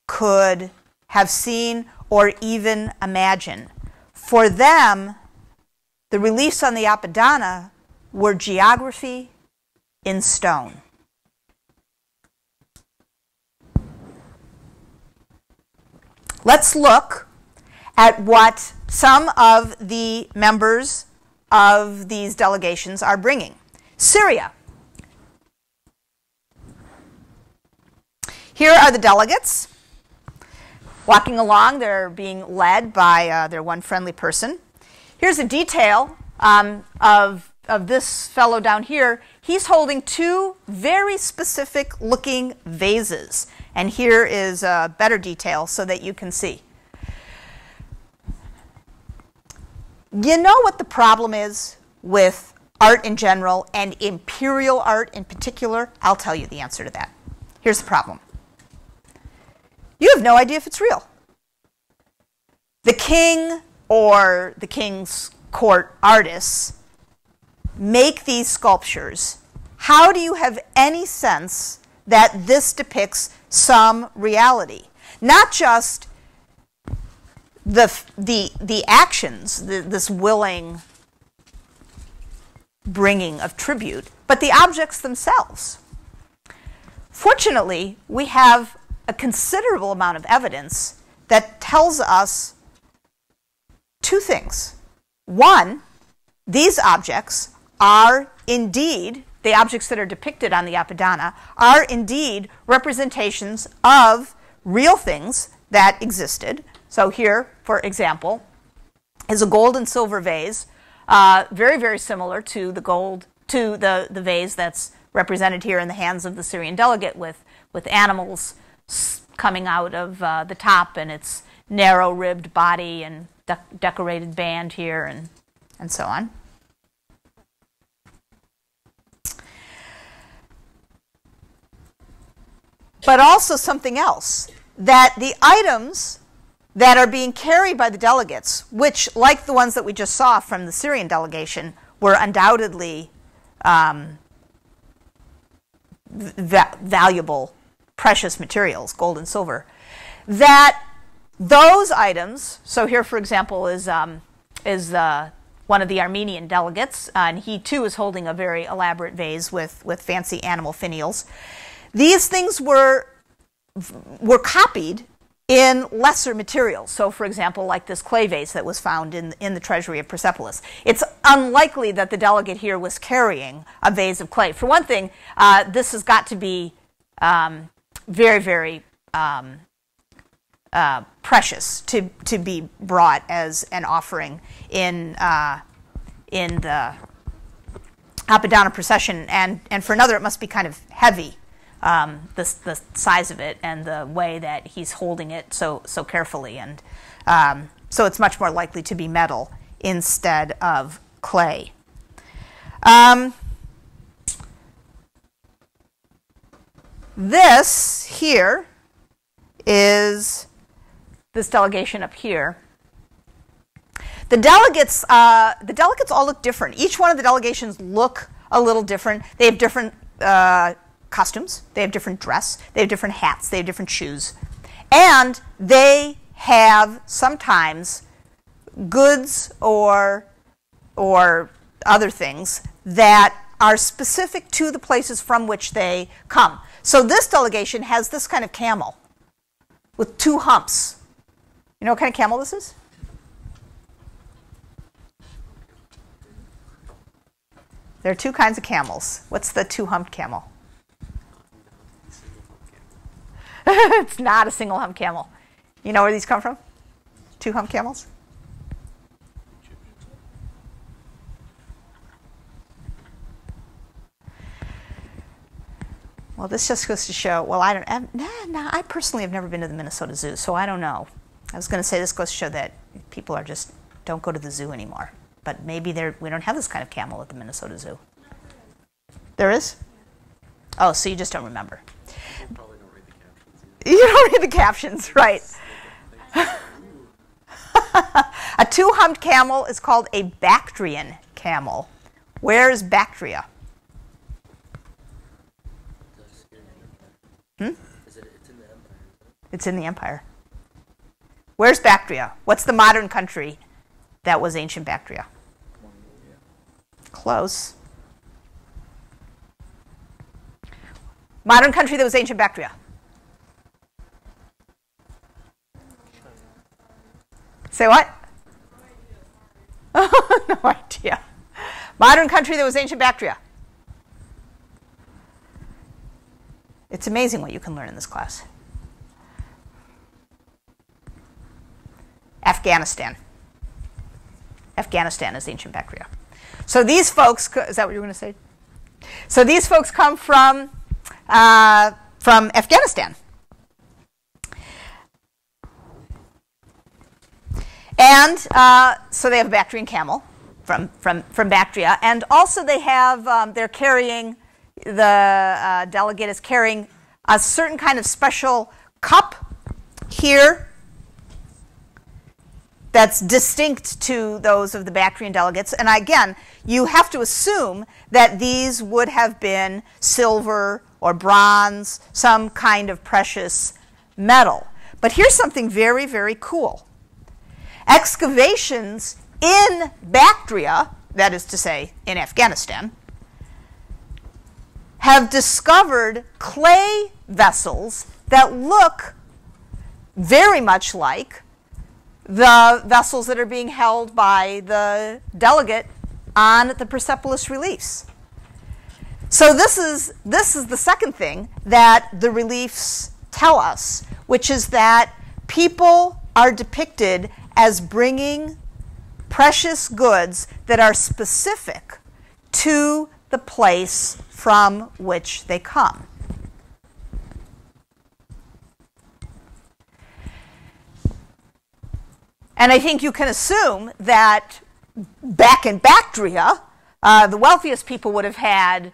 could have seen or even imagine. For them, the reliefs on the Apadana were geography in stone. Let's look at what some of the members of these delegations are bringing. Syria. Here are the delegates. Walking along, they're being led by their one friendly person. Here's a detail of this fellow down here. He's holding two very specific looking vases. And here is a better detail so that you can see. You know what the problem is with art in general and imperial art in particular? I'll tell you the answer to that. Here's the problem. You have no idea if it's real. The king or the king's court artists make these sculptures. How do you have any sense that this depicts some reality? Not just the actions, this willing bringing of tribute, but the objects themselves. Fortunately, we have a considerable amount of evidence that tells us two things. One, these objects are indeed, the objects that are depicted on the Apadana, are indeed representations of real things that existed. So here, for example, is a gold and silver vase, very, very similar to the vase that's represented here in the hands of the Syrian delegate with animals coming out of the top and its narrow-ribbed body and decorated band here and so on. But also something else, that the items that are being carried by the delegates, which, like the ones that we just saw from the Syrian delegation, were undoubtedly valuable, precious materials, gold and silver, that those items, so here, for example, is one of the Armenian delegates, and he too is holding a very elaborate vase with fancy animal finials. These things were copied in lesser materials. So, for example, like this clay vase that was found in the treasury of Persepolis. It's unlikely that the delegate here was carrying a vase of clay. For one thing, this has got to be very, very precious to be brought as an offering in the up and down a procession, and for another it must be kind of heavy, the size of it and the way that he's holding it so carefully, and so it's much more likely to be metal instead of clay. This here is this delegation up here. The delegates all look different. Each one of the delegations look a little different. They have different costumes. They have different dress. They have different hats. They have different shoes. And they have sometimes goods or other things that are specific to the places from which they come. So this delegation has this kind of camel with 2 humps. You know what kind of camel this is? There are 2 kinds of camels. What's the 2-humped camel? It's not a single-hump camel. You know where these come from? 2-hump camels? Well, this just goes to show, well, I personally have never been to the Minnesota Zoo, so I don't know. I was going to say this goes to show that people are just don't go to the zoo anymore. But maybe we don't have this kind of camel at the Minnesota Zoo. There is? Oh, so you just don't remember. You probably don't read the captions. You don't read the captions, right. A 2-humped camel is called a Bactrian camel. Where is Bactria? It's in the empire. It's in the empire. Where's Bactria? What's the modern country that was ancient Bactria? Close. Modern country that was ancient Bactria. Say what? No idea. Modern country that was ancient Bactria. It's amazing what you can learn in this class. Afghanistan. Afghanistan is ancient Bactria. So these folks, is that what you were going to say? So these folks come from Afghanistan. And so they have a Bactrian camel from Bactria. And also they have, they're carrying, the delegate is carrying a certain kind of special cup here that's distinct to those of the Bactrian delegates. And again, you have to assume that these would have been silver or bronze, some kind of precious metal. But here's something very, very cool. Excavations in Bactria, that is to say, in Afghanistan, have discovered clay vessels that look very much like the vessels that are being held by the delegate on the Persepolis reliefs. So this is the second thing that the reliefs tell us, which is that people are depicted as bringing precious goods that are specific to the place from which they come. And I think you can assume that back in Bactria, the wealthiest people would have had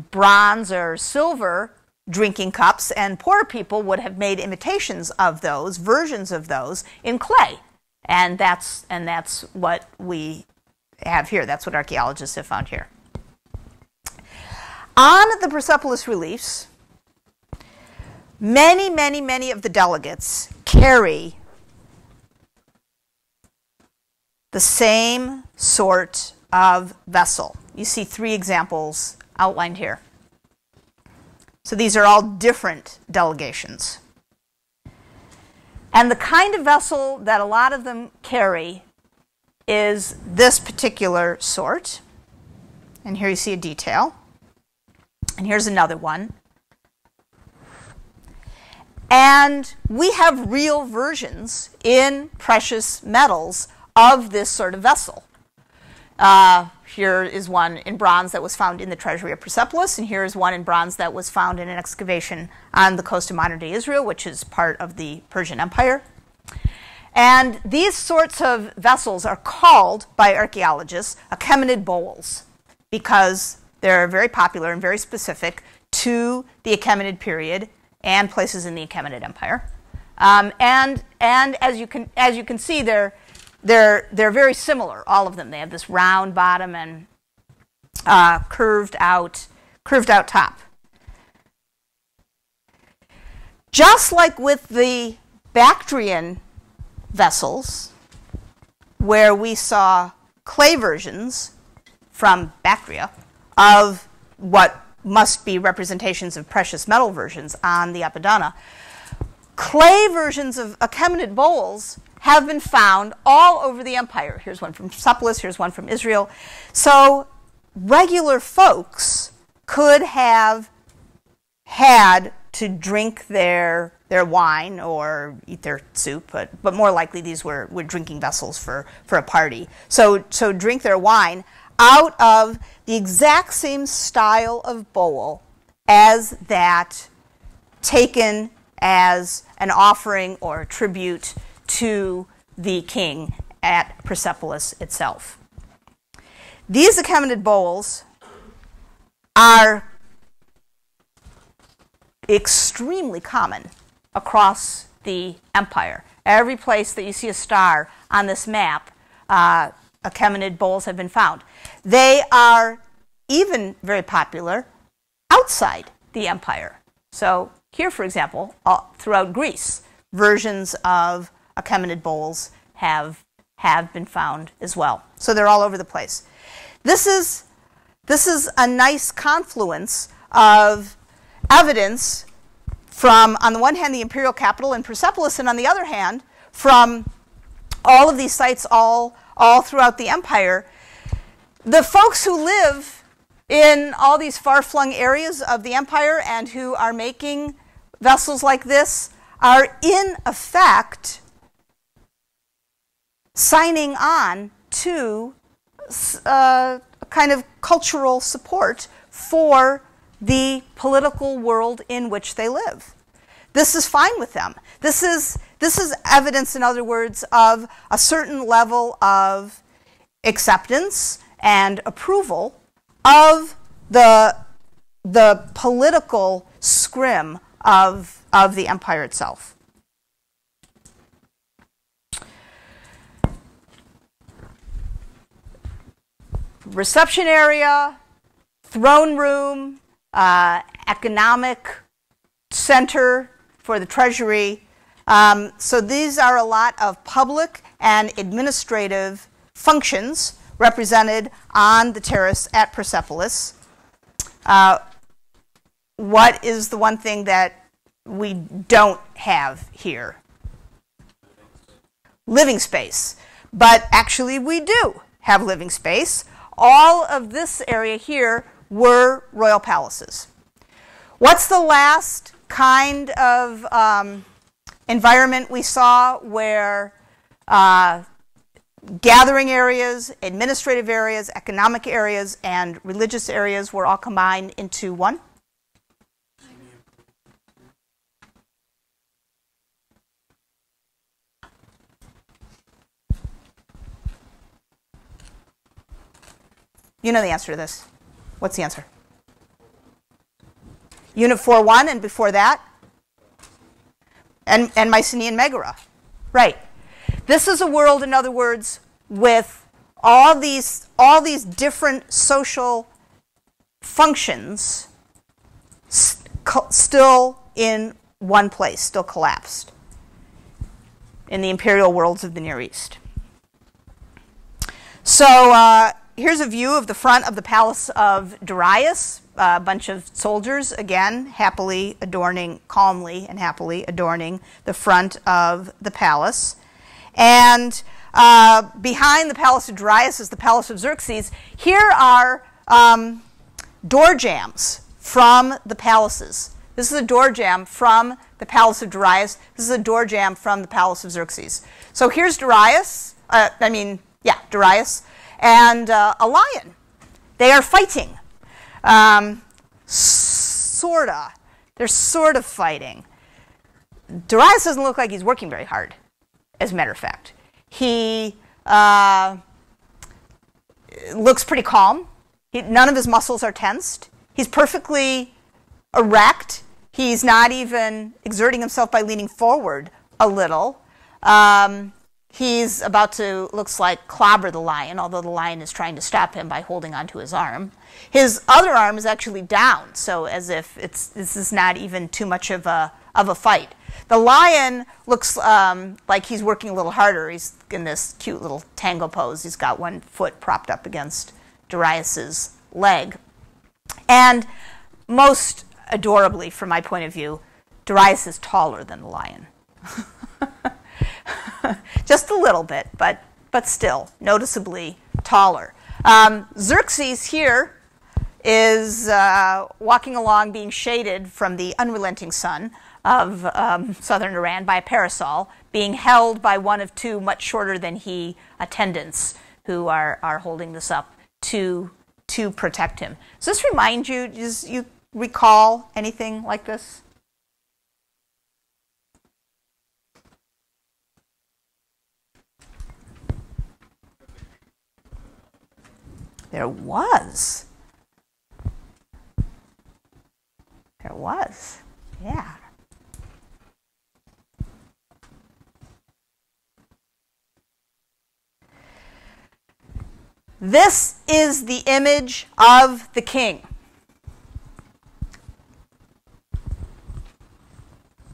bronze or silver drinking cups, and poorer people would have made imitations of those, versions of those, in clay. And that's what we have here. That's what archaeologists have found here. On the Persepolis reliefs, many, many, many of the delegates carry the same sort of vessel. You see 3 examples outlined here. So these are all different delegations. And the kind of vessel that a lot of them carry is this particular sort. And here you see a detail. And here's another one. And we have real versions in precious metals of this sort of vessel. Here is one in bronze that was found in the treasury of Persepolis, and here is one in bronze that was found in an excavation on the coast of modern-day Israel, which is part of the Persian Empire. And these sorts of vessels are called, by archaeologists, Achaemenid bowls, because they're very popular and very specific to the Achaemenid period and places in the Achaemenid Empire. And as you can see, they're very similar, all of them. They have this round bottom and curved out top. Just like with the Bactrian vessels, where we saw clay versions from Bactria of what must be representations of precious metal versions on the Apadana, clay versions of Achaemenid bowls have been found all over the empire. Here's one from Persepolis, here's one from Israel. So regular folks could have had to drink their wine or eat their soup, but more likely these were drinking vessels for a party. So drink their wine out of the exact same style of bowl as that taken as an offering or a tribute to the king at Persepolis itself. These Achaemenid bowls are extremely common across the empire. Every place that you see a star on this map, Achaemenid bowls have been found. They are even very popular outside the empire. So here, for example, throughout Greece, versions of Achaemenid bowls have been found as well. So they're all over the place. This is a nice confluence of evidence from, on the one hand, the imperial capital in Persepolis, and on the other hand, from all of these sites all throughout the empire. The folks who live in all these far-flung areas of the empire and who are making vessels like this are, in effect, signing on to a kind of cultural support for the political world in which they live. This is fine with them. This is evidence, in other words, of a certain level of acceptance and approval of the political scrim of the empire itself. Reception area, throne room, economic center for the treasury. So these are a lot of public and administrative functions represented on the terrace at Persepolis. What is the one thing that we don't have here? Living space. But actually we do have living space. All of this area here were royal palaces. What's the last kind of environment we saw where gathering areas, administrative areas, economic areas, and religious areas were all combined into one? You know the answer to this. What's the answer? Unit 4.1 and before that? And Mycenaean Megara. Right. This is a world, in other words, with all these different social functions still in one place, still collapsed in the imperial worlds of the Near East. So here's a view of the front of the palace of Darius. A bunch of soldiers, again, calmly and happily adorning the front of the palace. And behind the palace of Darius is the palace of Xerxes. Here are door jambs from the palaces. This is a door jamb from the palace of Darius. This is a door jamb from the palace of Xerxes. So here's Darius, Darius, and a lion They are fighting. Sorta. They're sort of fighting. Darius doesn't look like he's working very hard, as a matter of fact. He looks pretty calm. None of his muscles are tensed. He's perfectly erect. He's not even exerting himself by leaning forward a little. He's about to, looks like, clobber the lion, although the lion is trying to stop him by holding onto his arm. His other arm is actually down, so as if this is not even too much of a fight. The lion looks like he's working a little harder. He's in this cute little tango pose. He's got one foot propped up against Darius's leg. And most adorably, from my point of view, Darius is taller than the lion. Just a little bit, but still noticeably taller. Xerxes here is walking along, being shaded from the unrelenting sun of southern Iran by a parasol, being held by one of two much shorter than he attendants who are holding this up to protect him. Does this remind you, does you recall anything like this? There was. Yeah. This is the image of the king.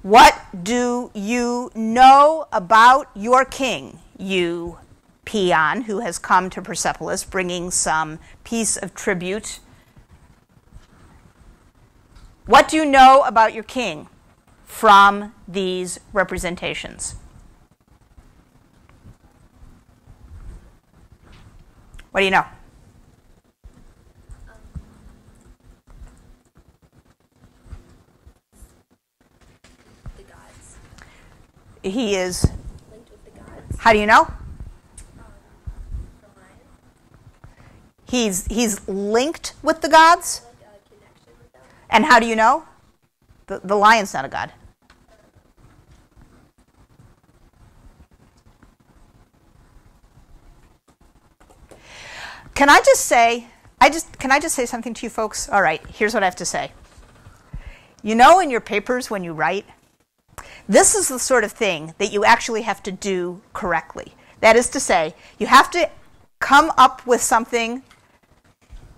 What do you know about your king, you peon who has come to Persepolis bringing some piece of tribute? What do you know about your king from these representations? What do you know? The gods. He is Linked with the gods. How do you know? The lion. He's linked with the gods? Like a connection with them. And how do you know? The lion's not a god. Can I just say something to you folks? All right, here's what I have to say. You know, in your papers when you write, this is the sort of thing that you actually have to do correctly. That is to say, you have to come up with something,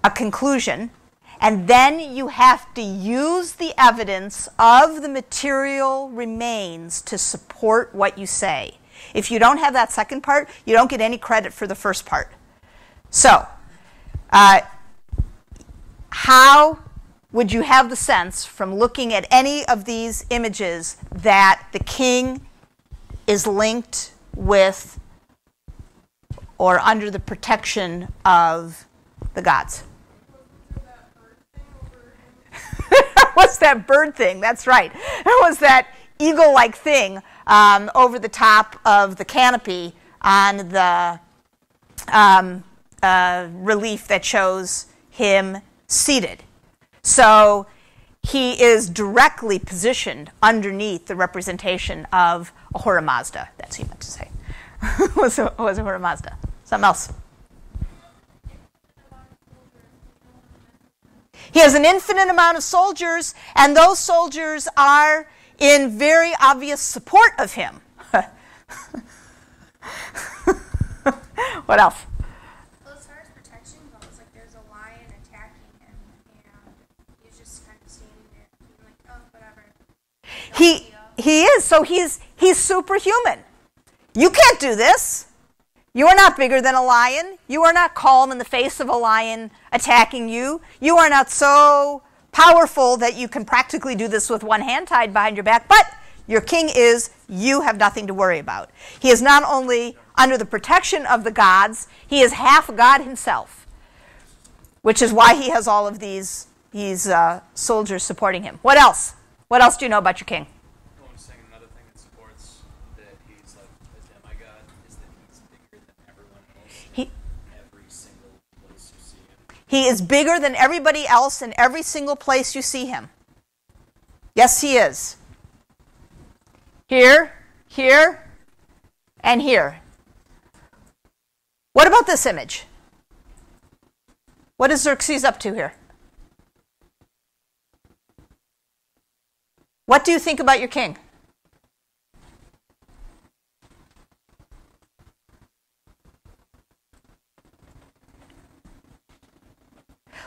a conclusion, and then you have to use the evidence of the material remains to support what you say. If you don't have that second part, you don't get any credit for the first part. So, how would you have the sense from looking at any of these images that the king is linked with or under the protection of the gods? What's that bird thing? That's right. It was that eagle-like thing over the top of the canopy on the relief that shows him seated. So he is directly positioned underneath the representation of Ahura Mazda. That's what you meant to say. was Ahura Mazda. Something else. He has an infinite amount of soldiers, and those soldiers are in very obvious support of him. What else? Well, as far as protection goes, like there's a lion attacking him, and he's just kind of standing there, being like, "Oh, whatever." He is. So he's superhuman. You can't do this. You are not bigger than a lion. You are not calm in the face of a lion attacking you. You are not so powerful that you can practically do this with one hand tied behind your back. But your king is. You have nothing to worry about. He is not only under the protection of the gods, he is half God himself, which is why he has all of these soldiers supporting him. What else? What else do you know about your king? Well, I'm saying another thing that supports that he's like a demigod is that he's bigger than everyone else in every single place you see him. He is bigger than everybody else in every single place you see him. Yes, he is. Here, here, and here. What about this image? What is Xerxes up to here? What do you think about your king?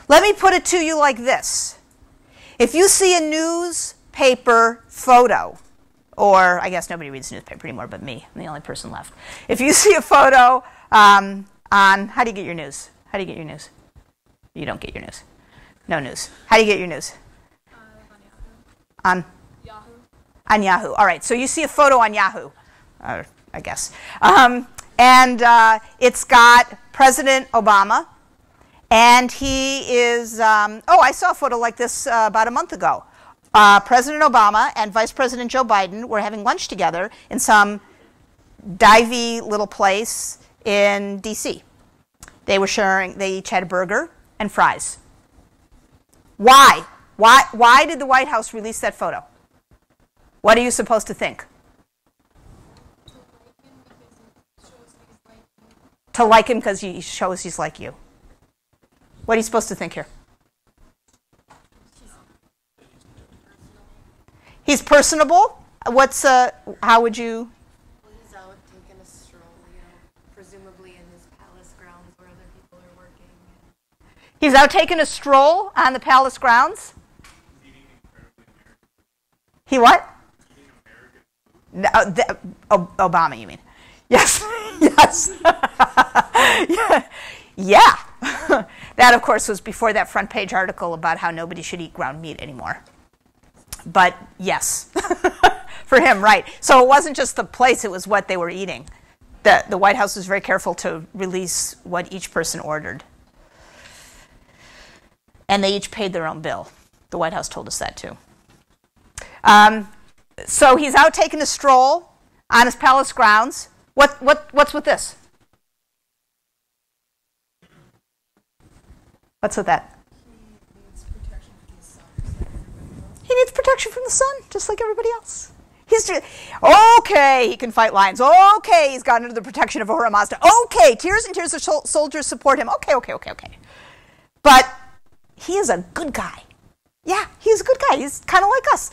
Let me put it to you like this. If you see a newspaper photo, or I guess nobody reads newspaper anymore but me, I'm the only person left. If you see a photo on, how do you get your news? How do you get your news? You don't get your news. No news. How do you get your news? On Yahoo. On Yahoo. All right, so you see a photo on Yahoo, I guess. It's got President Obama. And he is, I saw a photo like this about a month ago. President Obama and Vice President Joe Biden were having lunch together in some divey little place in D.C. They each had a burger and fries. Why? Why did the White House release that photo? What are you supposed to think? To like him because he shows he's like you. What are you supposed to think here? He's personable. How would you? Well, he's out taking a stroll, presumably in his palace grounds where other people are working. He's out taking a stroll on the palace grounds. He what? No, Obama, you mean? Yes. Yes. Yeah. That, of course, was before that front page article about how nobody should eat ground meat anymore. But yes, for him, right. So it wasn't just the place, it was what they were eating. The White House was very careful to release what each person ordered. And they each paid their own bill. The White House told us that too. So he's out taking a stroll on his palace grounds. What's with this? What's with that? He needs protection from the sun, just like everybody else. Okay, he can fight lions. Okay, he's got under the protection of Ahura Mazda. Okay, tears and tears of soldiers support him. Okay. But he is a good guy. Yeah, he's a good guy. He's kind of like us.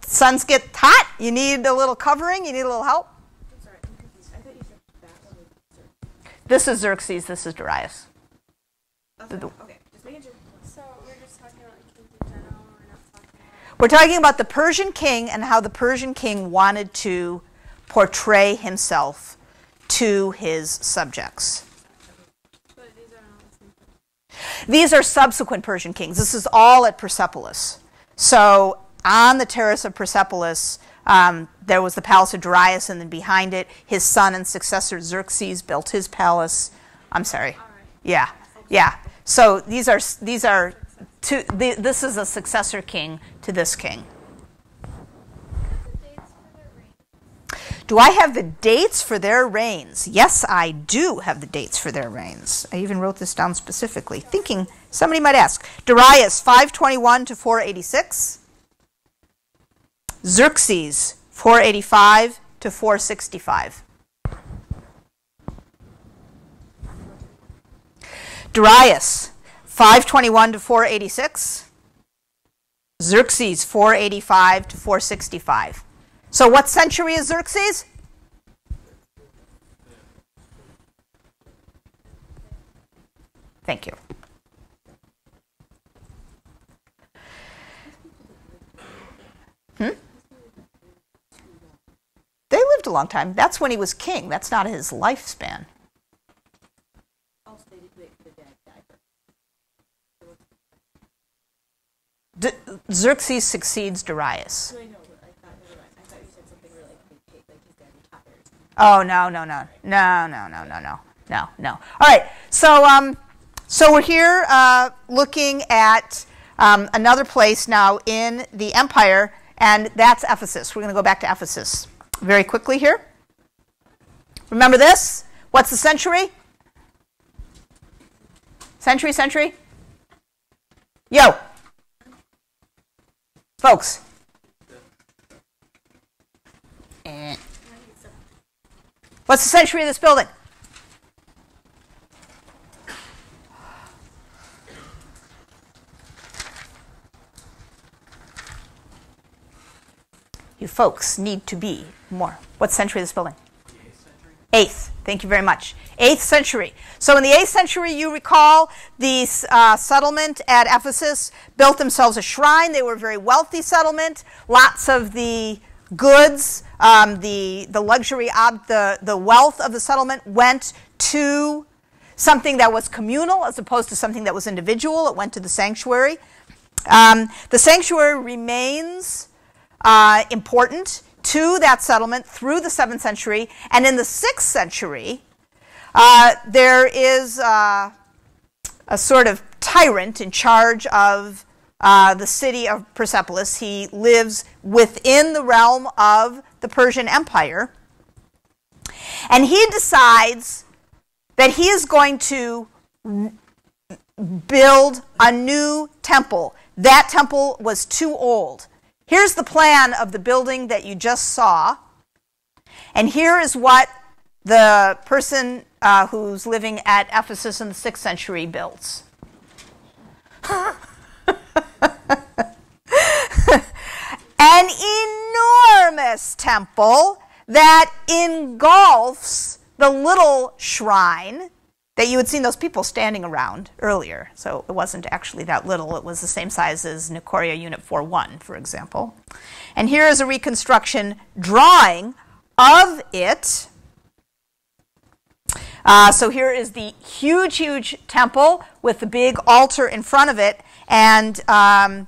Suns get hot. You need a little covering. You need a little help. I'm sorry, I'm confused. I thought you said that one was Xerxes. This is Xerxes. This is Darius. Okay, just making sure. So we're just talking about kings in general. We're not talking about. We're talking about the Persian king and how the Persian king wanted to portray himself to his subjects. But these are not the same thing. These are subsequent Persian kings. This is all at Persepolis. So on the terrace of Persepolis, there was the palace of Darius, and then behind it, his son and successor Xerxes built his palace. I'm sorry. All right. Yeah. So these are two. This is a successor king to this king. Do I have the dates for their reigns? Yes, I do have the dates for their reigns. I even wrote this down specifically, thinking somebody might ask. Darius, 521 to 486. Xerxes, 485 to 465. Darius, 521 to 486. Xerxes, 485 to 465. So what century is Xerxes? Thank you. They lived a long time. That's when he was king. That's not his lifespan. Xerxes succeeds Darius. No, I know, but I thought you said something really like his dad retires. Oh, no. All right, so we're here looking at another place now in the empire, and that's Ephesus. We're going to go back to Ephesus very quickly here. Remember this? What's the century? Century? Yo. Folks. What's the century of this building? You folks need to be more. What century of this building? The 8th century. 8th. Thank you very much. 8th century. So in the 8th century, you recall the settlement at Ephesus built themselves a shrine. They were a very wealthy settlement. Lots of the goods, the luxury, the wealth of the settlement went to something that was communal as opposed to something that was individual. It went to the sanctuary. The sanctuary remains important to that settlement through the 7th century. And in the 6th century, there is a sort of tyrant in charge of the city of Persepolis. He lives within the realm of the Persian Empire. And he decides that he is going to build a new temple. That temple was too old. Here's the plan of the building that you just saw. And here is what the person who's living at Ephesus in the 6th century builds. An enormous temple that engulfs the little shrine that you had seen those people standing around earlier. So it wasn't actually that little. It was the same size as Nicoria Unit 4-1, for example. And here is a reconstruction drawing of it. So here is the huge, huge temple with the big altar in front of it, and a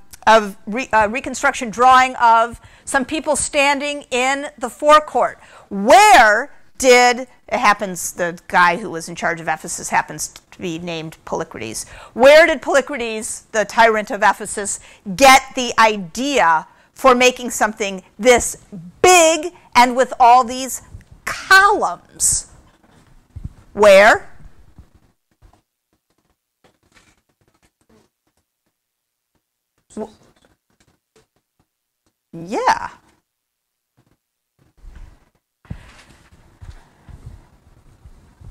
reconstruction drawing of some people standing in the forecourt. Where did, it happens, the guy who was in charge of Ephesus happens to be named Polycrates. Where did Polycrates, the tyrant of Ephesus, get the idea for making something this big and with all these columns? Where? Yeah.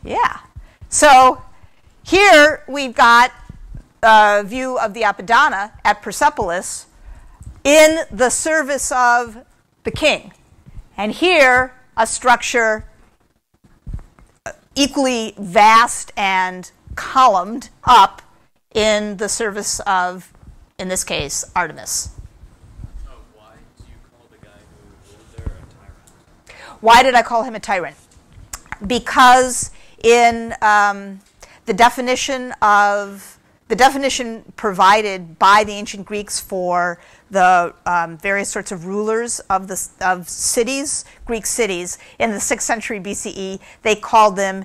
Yeah. So here we've got a view of the Apadana at Persepolis in the service of the king. And here a structure equally vast and columned up in the service of, in this case, Artemis. Why do you call the guy who lived there a tyrant? Why did I call him a tyrant? Because in the definition provided by the ancient Greeks for the various sorts of rulers of cities, Greek cities, in the 6th century BCE, they called them,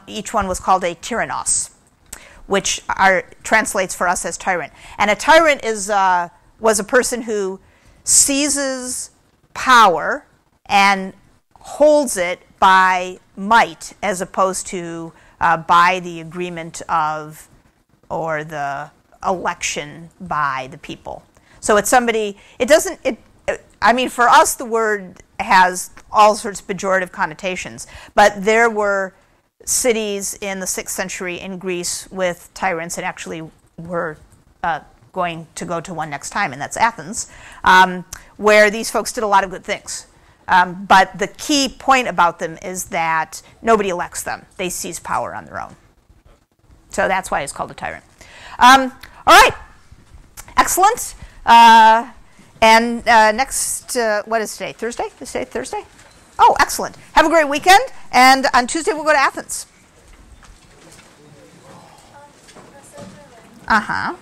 each one was called a tyrannos, which translates for us as tyrant. And a tyrant was a person who seizes power and holds it by might as opposed to by the agreement of or the election by the people. So it's somebody, I mean, for us the word has all sorts of pejorative connotations, but there were cities in the 6th century in Greece with tyrants, and actually we're going to go to one next time, and that's Athens, where these folks did a lot of good things. But the key point about them is that nobody elects them. They seize power on their own. So that's why it's called a tyrant. All right. Excellent. And next, what is today? Thursday? Is today Thursday? Oh, excellent. Have a great weekend. And on Tuesday, we'll go to Athens. Uh-huh.